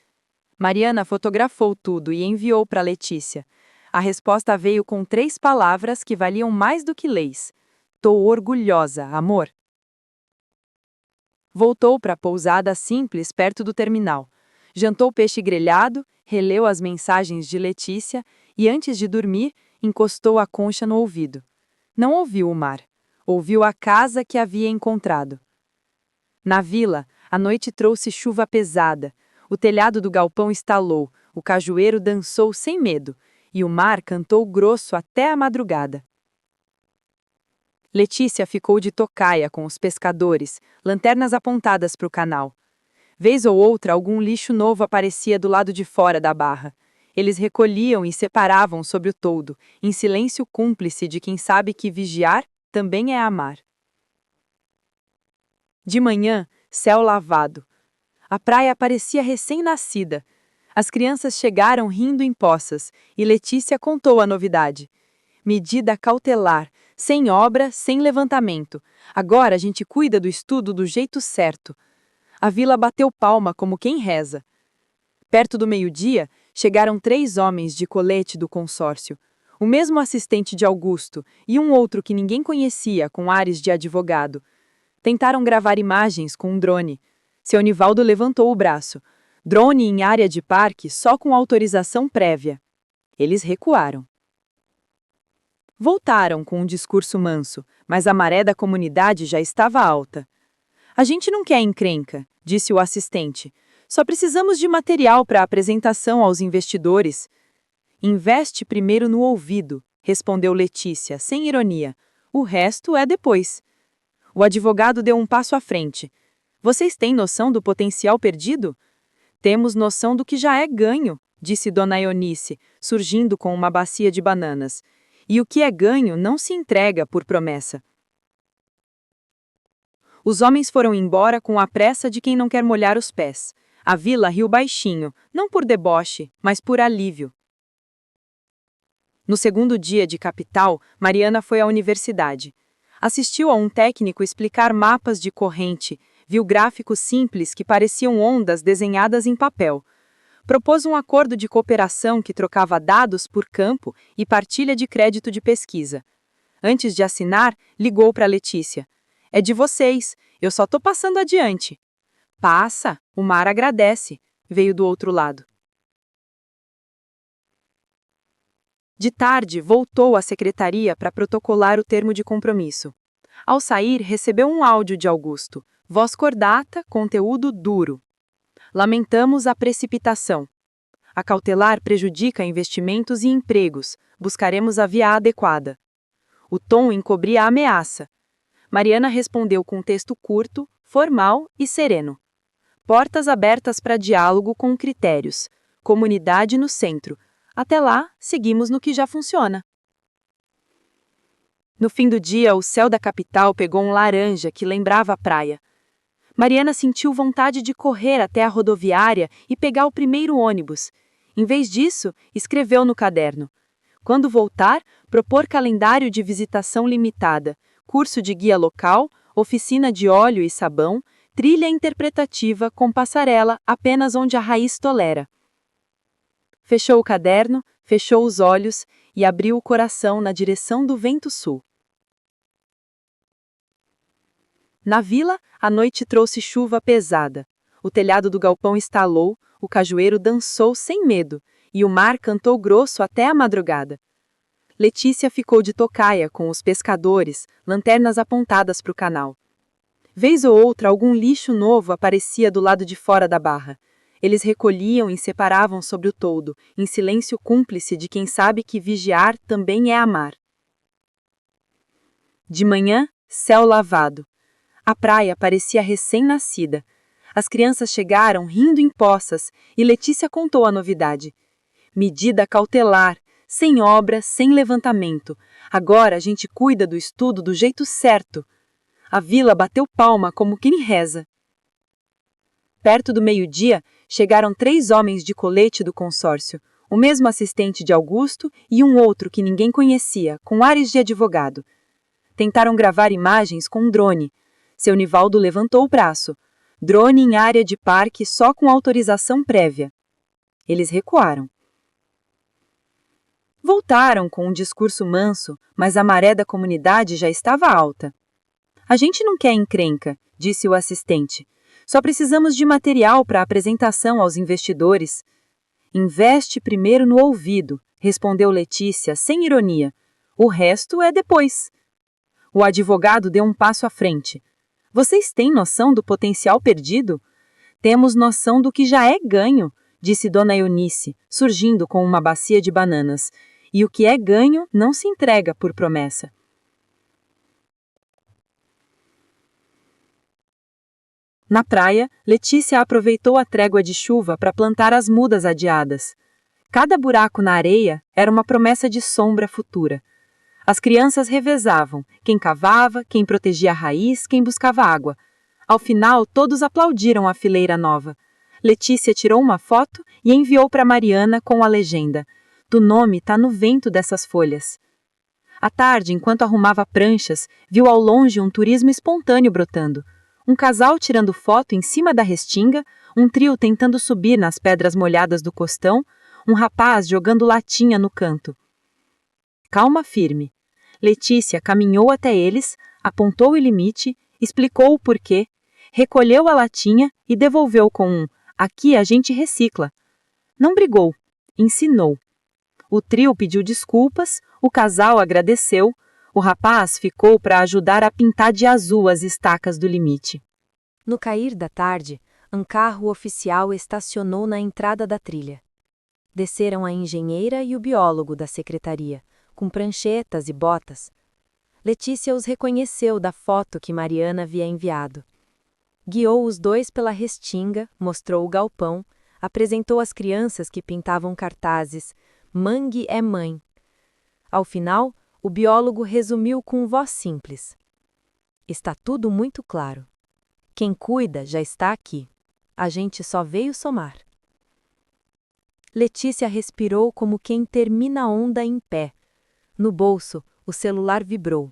Mariana fotografou tudo e enviou para Letícia. A resposta veio com 3 palavras que valiam mais do que leis. Tô orgulhosa, amor. Voltou para a pousada simples perto do terminal. Jantou peixe grelhado, releu as mensagens de Letícia e, antes de dormir, encostou a concha no ouvido. Não ouviu o mar. Ouviu a casa que havia encontrado. Na vila, a noite trouxe chuva pesada. O telhado do galpão estalou, o cajueiro dançou sem medo, e o mar cantou grosso até a madrugada. Letícia ficou de tocaia com os pescadores, lanternas apontadas para o canal. Vez ou outra, algum lixo novo aparecia do lado de fora da barra. Eles recolhiam e separavam sobre o toldo, em silêncio cúmplice de quem sabe que vigiar também é amar. De manhã, céu lavado. A praia parecia recém-nascida. As crianças chegaram rindo em poças e Letícia contou a novidade. Medida cautelar, sem obra, sem levantamento. Agora a gente cuida do estudo do jeito certo. A vila bateu palma como quem reza. Perto do meio-dia, chegaram 3 homens de colete do consórcio. O mesmo assistente de Augusto e um outro que ninguém conhecia, com ares de advogado. Tentaram gravar imagens com um drone. Seu Nivaldo levantou o braço. Drone em área de parque só com autorização prévia. Eles recuaram. Voltaram com um discurso manso, mas a maré da comunidade já estava alta. A gente não quer encrenca, disse o assistente. Só precisamos de material para apresentação aos investidores. Investe primeiro no ouvido, respondeu Letícia, sem ironia. O resto é depois. O advogado deu um passo à frente. Vocês têm noção do potencial perdido? Temos noção do que já é ganho, disse Dona Eunice, surgindo com uma bacia de bananas. E o que é ganho não se entrega por promessa. Os homens foram embora com a pressa de quem não quer molhar os pés. A vila riu baixinho, não por deboche, mas por alívio. No segundo dia de capital, Mariana foi à universidade. Assistiu a um técnico explicar mapas de corrente, viu gráficos simples que pareciam ondas desenhadas em papel. Propôs um acordo de cooperação que trocava dados por campo e partilha de crédito de pesquisa. Antes de assinar, ligou para Letícia. É de vocês, eu só estou passando adiante. Passa, o Mar agradece, veio do outro lado. De tarde, voltou à secretaria para protocolar o termo de compromisso. Ao sair, recebeu um áudio de Augusto. Voz cordata, conteúdo duro. Lamentamos a precipitação. A cautelar prejudica investimentos e empregos. Buscaremos a via adequada. O tom encobria a ameaça. Mariana respondeu com texto curto, formal e sereno. Portas abertas para diálogo com critérios. Comunidade no centro. Até lá, seguimos no que já funciona. No fim do dia, o céu da capital pegou um laranja que lembrava a praia. Mariana sentiu vontade de correr até a rodoviária e pegar o primeiro ônibus. Em vez disso, escreveu no caderno. Quando voltar, propor calendário de visitação limitada, curso de guia local, oficina de óleo e sabão, trilha interpretativa com passarela apenas onde a raiz tolera. Fechou o caderno, fechou os olhos e abriu o coração na direção do vento sul. Na vila, a noite trouxe chuva pesada. O telhado do galpão estalou, o cajueiro dançou sem medo, e o mar cantou grosso até a madrugada. Letícia ficou de tocaia com os pescadores, lanternas apontadas para o canal. Vez ou outra, algum lixo novo aparecia do lado de fora da barra. Eles recolhiam e separavam sobre o toldo, em silêncio cúmplice de quem sabe que vigiar também é amar. De manhã, céu lavado. A praia parecia recém-nascida. As crianças chegaram rindo em poças e Letícia contou a novidade. Medida cautelar, sem obra, sem levantamento. Agora a gente cuida do estudo do jeito certo. A vila bateu palma como quem reza. Perto do meio-dia, chegaram 3 homens de colete do consórcio, o mesmo assistente de Augusto e um outro que ninguém conhecia, com ares de advogado. Tentaram gravar imagens com um drone. Seu Nivaldo levantou o braço. Drone em área de parque só com autorização prévia. Eles recuaram. Voltaram com um discurso manso, mas a maré da comunidade já estava alta. A gente não quer encrenca, disse o assistente. Só precisamos de material para apresentação aos investidores. Investe primeiro no ouvido, respondeu Letícia, sem ironia. O resto é depois. O advogado deu um passo à frente. Vocês têm noção do potencial perdido? Temos noção do que já é ganho, disse Dona Eunice, surgindo com uma bacia de bananas. E o que é ganho não se entrega por promessa. Na praia, Letícia aproveitou a trégua de chuva para plantar as mudas adiadas. Cada buraco na areia era uma promessa de sombra futura. As crianças revezavam, quem cavava, quem protegia a raiz, quem buscava água. Ao final, todos aplaudiram a fileira nova. Letícia tirou uma foto e enviou para Mariana com a legenda: "Tu nome tá no vento dessas folhas." À tarde, enquanto arrumava pranchas, viu ao longe um turismo espontâneo brotando. Um casal tirando foto em cima da restinga, um trio tentando subir nas pedras molhadas do costão, um rapaz jogando latinha no canto. Calma firme. Letícia caminhou até eles, apontou o limite, explicou o porquê, recolheu a latinha e devolveu com um: "Aqui a gente recicla." Não brigou, ensinou. O trio pediu desculpas, o casal agradeceu, o rapaz ficou para ajudar a pintar de azul as estacas do limite. No cair da tarde, um carro oficial estacionou na entrada da trilha. Desceram a engenheira e o biólogo da secretaria, com pranchetas e botas. Letícia os reconheceu da foto que Mariana havia enviado. Guiou os dois pela restinga, mostrou o galpão, apresentou as crianças que pintavam cartazes: "Mangue é mãe." Ao final, o biólogo resumiu com voz simples: "Está tudo muito claro. Quem cuida já está aqui. A gente só veio somar." Letícia respirou como quem termina a onda em pé. No bolso, o celular vibrou.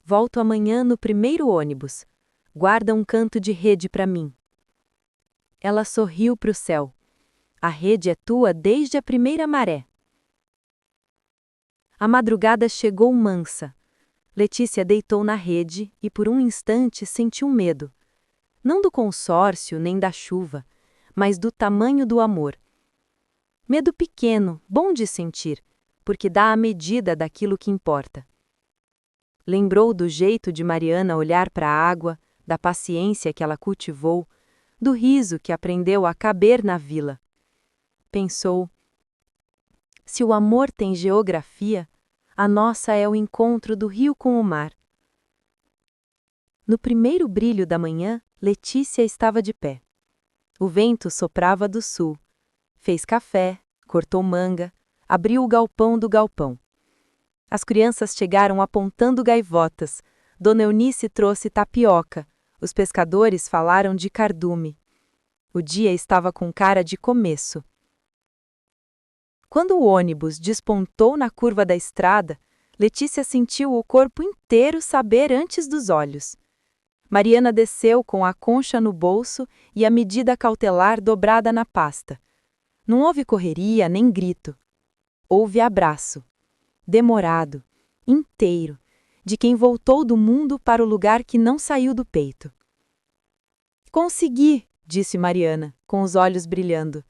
"Volto amanhã no primeiro ônibus. Guarda um canto de rede para mim." Ela sorriu para o céu. "A rede é tua desde a primeira maré." A madrugada chegou mansa. Letícia deitou na rede e por um instante sentiu medo. Não do consórcio nem da chuva, mas do tamanho do amor. Medo pequeno, bom de sentir, porque dá a medida daquilo que importa. Lembrou do jeito de Mariana olhar para a água, da paciência que ela cultivou, do riso que aprendeu a caber na vila. Pensou: se o amor tem geografia, a nossa é o encontro do rio com o mar. No primeiro brilho da manhã, Letícia estava de pé. O vento soprava do sul. Fez café, cortou manga, abriu o galpão do galpão. As crianças chegaram apontando gaivotas. Dona Eunice trouxe tapioca. Os pescadores falaram de cardume. O dia estava com cara de começo. Quando o ônibus despontou na curva da estrada, Letícia sentiu o corpo inteiro saber antes dos olhos. Mariana desceu com a concha no bolso e a medida cautelar dobrada na pasta. Não houve correria nem grito. Houve abraço. Demorado, inteiro, de quem voltou do mundo para o lugar que não saiu do peito. "Consegui", disse Mariana, com os olhos brilhando.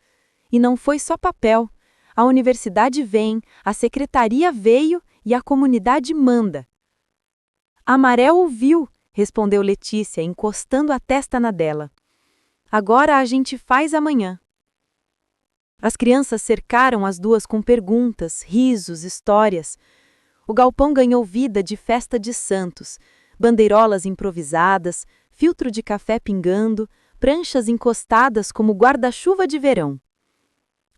"E não foi só papel. A universidade vem, a secretaria veio e a comunidade manda." "A Maré ouviu", respondeu Letícia, encostando a testa na dela. "Agora a gente faz amanhã." As crianças cercaram as duas com perguntas, risos, histórias. O galpão ganhou vida de festa de santos, bandeirolas improvisadas, filtro de café pingando, pranchas encostadas como guarda-chuva de verão.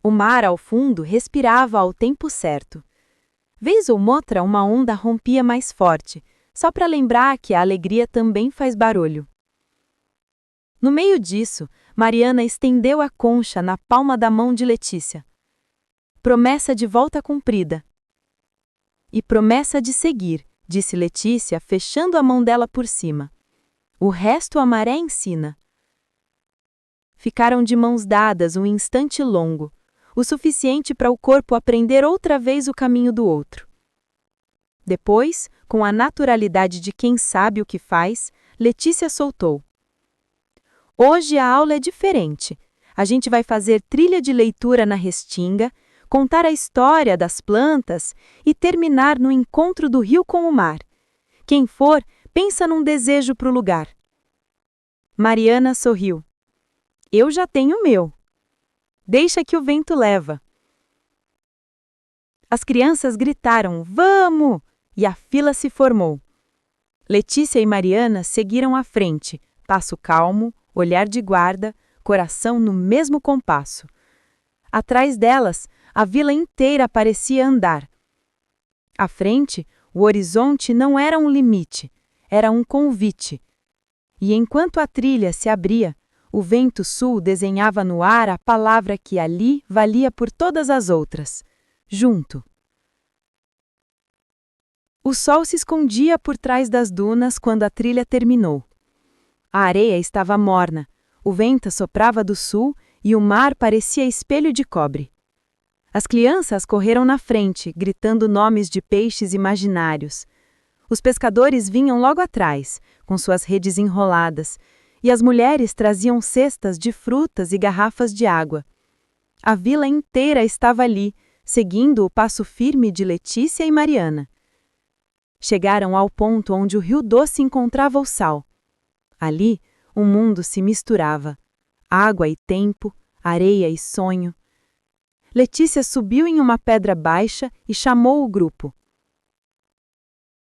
O mar ao fundo respirava ao tempo certo. Vez ou outra uma onda rompia mais forte, só para lembrar que a alegria também faz barulho. No meio disso, Mariana estendeu a concha na palma da mão de Letícia. "Promessa de volta cumprida." "E promessa de seguir", disse Letícia, fechando a mão dela por cima. "O resto a maré ensina." Ficaram de mãos dadas um instante longo, o suficiente para o corpo aprender outra vez o caminho do outro. Depois, com a naturalidade de quem sabe o que faz, Letícia soltou: "Hoje a aula é diferente. A gente vai fazer trilha de leitura na restinga, contar a história das plantas e terminar no encontro do rio com o mar. Quem for, pensa num desejo para o lugar." Mariana sorriu. "Eu já tenho o meu. Deixa que o vento leva." As crianças gritaram "Vamos!" e a fila se formou. Letícia e Mariana seguiram à frente, passo calmo, olhar de guarda, coração no mesmo compasso. Atrás delas, a vila inteira parecia andar. À frente, o horizonte não era um limite, era um convite. E enquanto a trilha se abria, O vento sul desenhava no ar a palavra que ali valia por todas as outras: junto. O sol se escondia por trás das dunas quando a trilha terminou. A areia estava morna, o vento soprava do sul e o mar parecia espelho de cobre. As crianças correram na frente, gritando nomes de peixes imaginários. Os pescadores vinham logo atrás, com suas redes enroladas, e as mulheres traziam cestas de frutas e garrafas de água. A vila inteira estava ali, seguindo o passo firme de Letícia e Mariana. Chegaram ao ponto onde o Rio Doce encontrava o sal. Ali, o mundo se misturava. Água e tempo, areia e sonho. Letícia subiu em uma pedra baixa e chamou o grupo.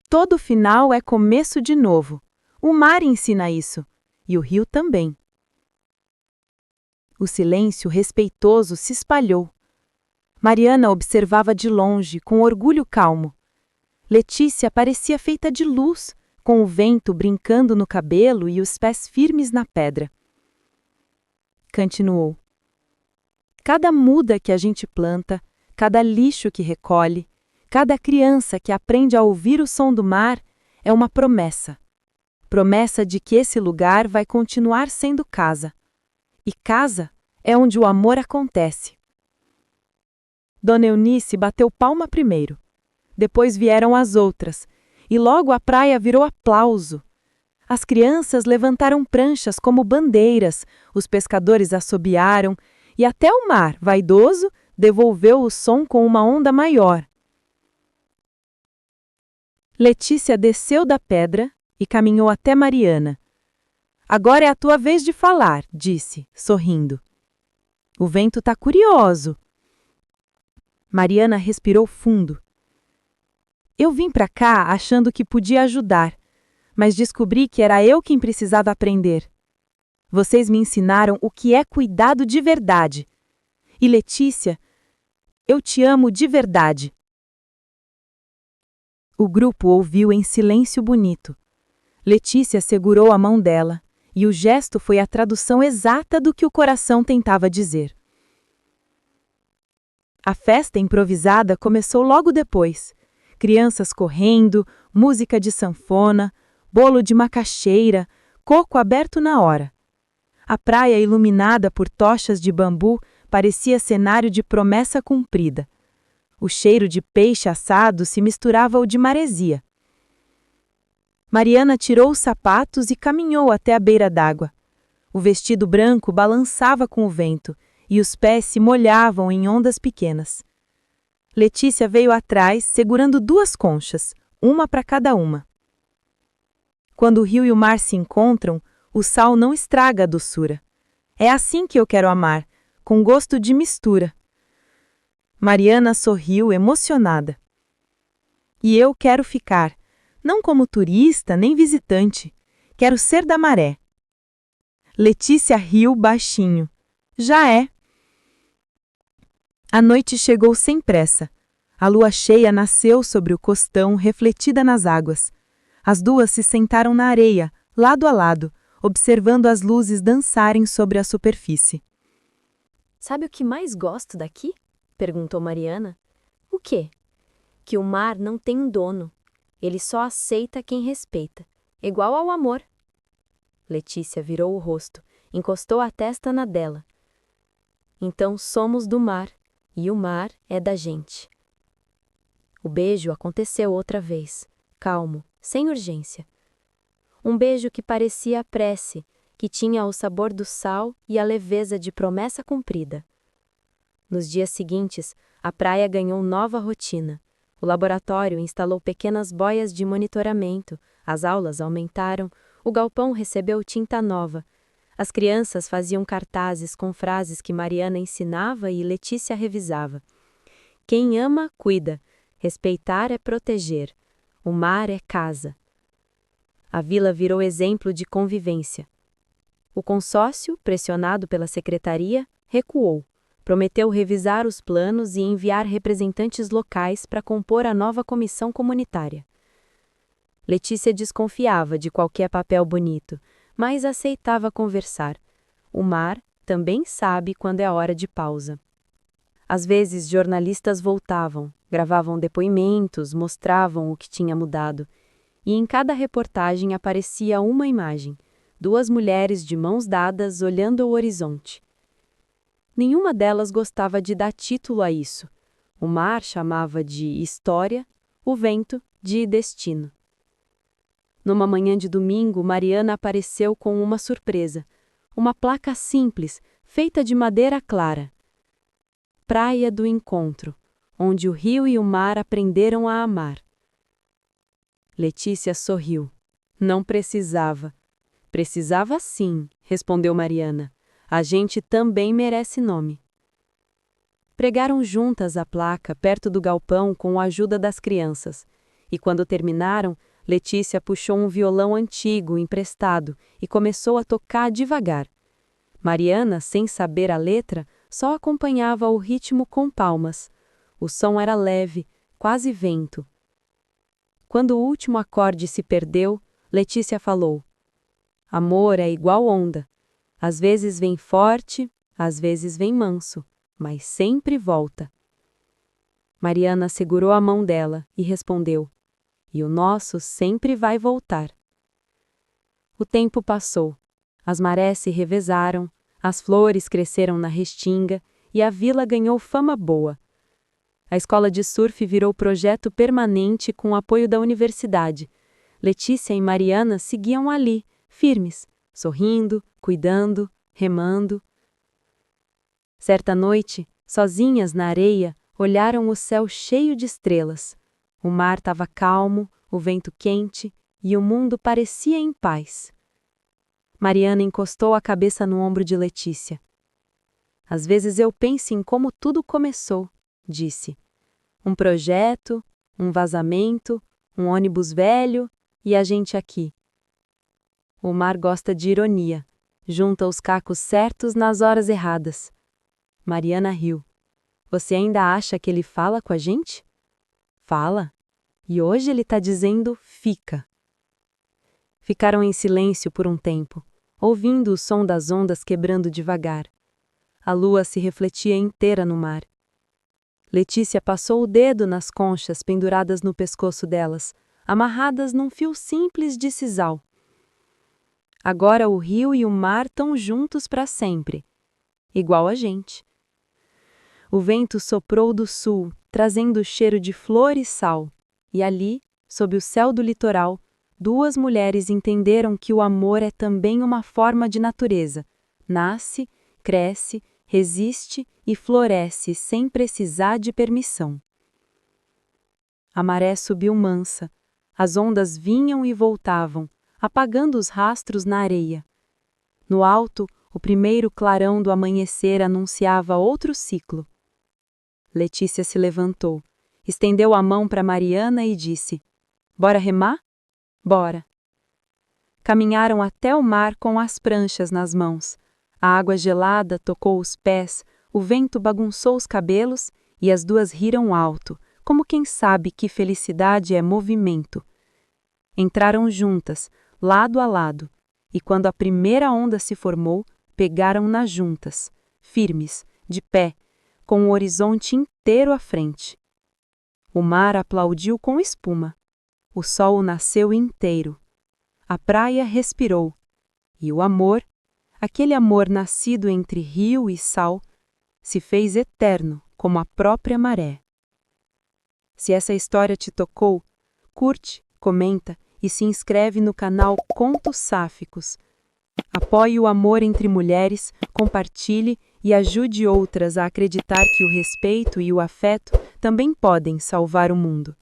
Todo final é começo de novo. O mar ensina isso, e o rio também. O silêncio respeitoso se espalhou. Mariana observava de longe, com orgulho calmo. Letícia parecia feita de luz, com o vento brincando no cabelo e os pés firmes na pedra. Continuou. Cada muda que a gente planta, cada lixo que recolhe, cada criança que aprende a ouvir o som do mar é uma promessa. Promessa de que esse lugar vai continuar sendo casa. E casa é onde o amor acontece. Dona Eunice bateu palma primeiro. Depois vieram as outras, e logo a praia virou aplauso. As crianças levantaram pranchas como bandeiras, os pescadores assobiaram, e até o mar, vaidoso, devolveu o som com uma onda maior. Letícia desceu da pedra e caminhou até Mariana. Agora é a tua vez de falar, disse, sorrindo. O vento tá curioso. Mariana respirou fundo. Eu vim pra cá achando que podia ajudar, mas descobri que era eu quem precisava aprender. Vocês me ensinaram o que é cuidado de verdade. E Letícia, eu te amo de verdade. O grupo ouviu em silêncio bonito. Letícia segurou a mão dela, e o gesto foi a tradução exata do que o coração tentava dizer. A festa improvisada começou logo depois. Crianças correndo, música de sanfona, bolo de macaxeira, coco aberto na hora. A praia iluminada por tochas de bambu parecia cenário de promessa cumprida. O cheiro de peixe assado se misturava ao de maresia. Mariana tirou os sapatos e caminhou até a beira d'água. O vestido branco balançava com o vento e os pés se molhavam em ondas pequenas. Letícia veio atrás, segurando 2 conchas, uma para cada uma. Quando o rio e o mar se encontram, o sal não estraga a doçura. É assim que eu quero amar, com gosto de mistura. Mariana sorriu emocionada. E eu quero ficar, não como turista nem visitante, quero ser da maré. Letícia riu baixinho. Já é. A noite chegou sem pressa. A lua cheia nasceu sobre o costão, refletida nas águas. As duas se sentaram na areia, lado a lado, observando as luzes dançarem sobre a superfície. Sabe o que mais gosto daqui? Perguntou Mariana. O quê? Que o mar não tem um dono. Ele só aceita quem respeita, igual ao amor. Letícia virou o rosto, encostou a testa na dela. Então somos do mar, e o mar é da gente. O beijo aconteceu outra vez, calmo, sem urgência. Um beijo que parecia prece, que tinha o sabor do sal e a leveza de promessa cumprida. Nos dias seguintes, a praia ganhou nova rotina. O laboratório instalou pequenas boias de monitoramento, as aulas aumentaram, o galpão recebeu tinta nova. As crianças faziam cartazes com frases que Mariana ensinava e Letícia revisava. Quem ama, cuida. Respeitar é proteger. O mar é casa. A vila virou exemplo de convivência. O consórcio, pressionado pela secretaria, recuou. Prometeu revisar os planos e enviar representantes locais para compor a nova comissão comunitária. Letícia desconfiava de qualquer papel bonito, mas aceitava conversar. O mar também sabe quando é a hora de pausa. Às vezes, jornalistas voltavam, gravavam depoimentos, mostravam o que tinha mudado. E em cada reportagem aparecia uma imagem: 2 mulheres de mãos dadas olhando ao horizonte. Nenhuma delas gostava de dar título a isso. O mar chamava de história, o vento de destino. Numa manhã de domingo, Mariana apareceu com uma surpresa: uma placa simples, feita de madeira clara. Praia do Encontro, onde o rio e o mar aprenderam a amar. Letícia sorriu. Não precisava. Precisava sim, respondeu Mariana. A gente também merece nome. Pregaram juntas a placa perto do galpão com a ajuda das crianças. E quando terminaram, Letícia puxou um violão antigo, emprestado, e começou a tocar devagar. Mariana, sem saber a letra, só acompanhava o ritmo com palmas. O som era leve, quase vento. Quando o último acorde se perdeu, Letícia falou: amor é igual onda. Às vezes vem forte, às vezes vem manso, mas sempre volta. Mariana segurou a mão dela e respondeu: e o nosso sempre vai voltar. O tempo passou. As marés se revezaram, as flores cresceram na restinga e a vila ganhou fama boa. A escola de surf virou projeto permanente com o apoio da universidade. Letícia e Mariana seguiam ali, firmes, sorrindo, cuidando, remando. Certa noite, sozinhas na areia, olharam o céu cheio de estrelas. O mar estava calmo, o vento quente e o mundo parecia em paz. Mariana encostou a cabeça no ombro de Letícia. Às vezes eu penso em como tudo começou, disse. Um projeto, um vazamento, um ônibus velho e a gente aqui. O mar gosta de ironia, junta os cacos certos nas horas erradas. Mariana riu. Você ainda acha que ele fala com a gente? Fala. E hoje ele está dizendo fica. Ficaram em silêncio por um tempo, ouvindo o som das ondas quebrando devagar. A lua se refletia inteira no mar. Letícia passou o dedo nas conchas penduradas no pescoço delas, amarradas num fio simples de sisal. Agora o rio e o mar estão juntos para sempre, igual a gente. O vento soprou do sul, trazendo o cheiro de flor e sal. E ali, sob o céu do litoral, 2 mulheres entenderam que o amor é também uma forma de natureza. Nasce, cresce, resiste e floresce sem precisar de permissão. A maré subiu mansa. As ondas vinham e voltavam, apagando os rastros na areia. No alto, o primeiro clarão do amanhecer anunciava outro ciclo. Letícia se levantou, estendeu a mão para Mariana e disse: bora remar? Bora. Caminharam até o mar com as pranchas nas mãos. A água gelada tocou os pés, o vento bagunçou os cabelos e as 2 riram alto, como quem sabe que felicidade é movimento. Entraram juntas, lado a lado, e quando a primeira onda se formou, pegaram-na juntas, firmes, de pé, com o horizonte inteiro à frente. O mar aplaudiu com espuma. O sol nasceu inteiro. A praia respirou. E o amor, aquele amor nascido entre rio e sal, se fez eterno como a própria maré. Se essa história te tocou, curte, comenta e se inscreve no canal Contos Sáficos. Apoie o amor entre mulheres, compartilhe e ajude outras a acreditar que o respeito e o afeto também podem salvar o mundo.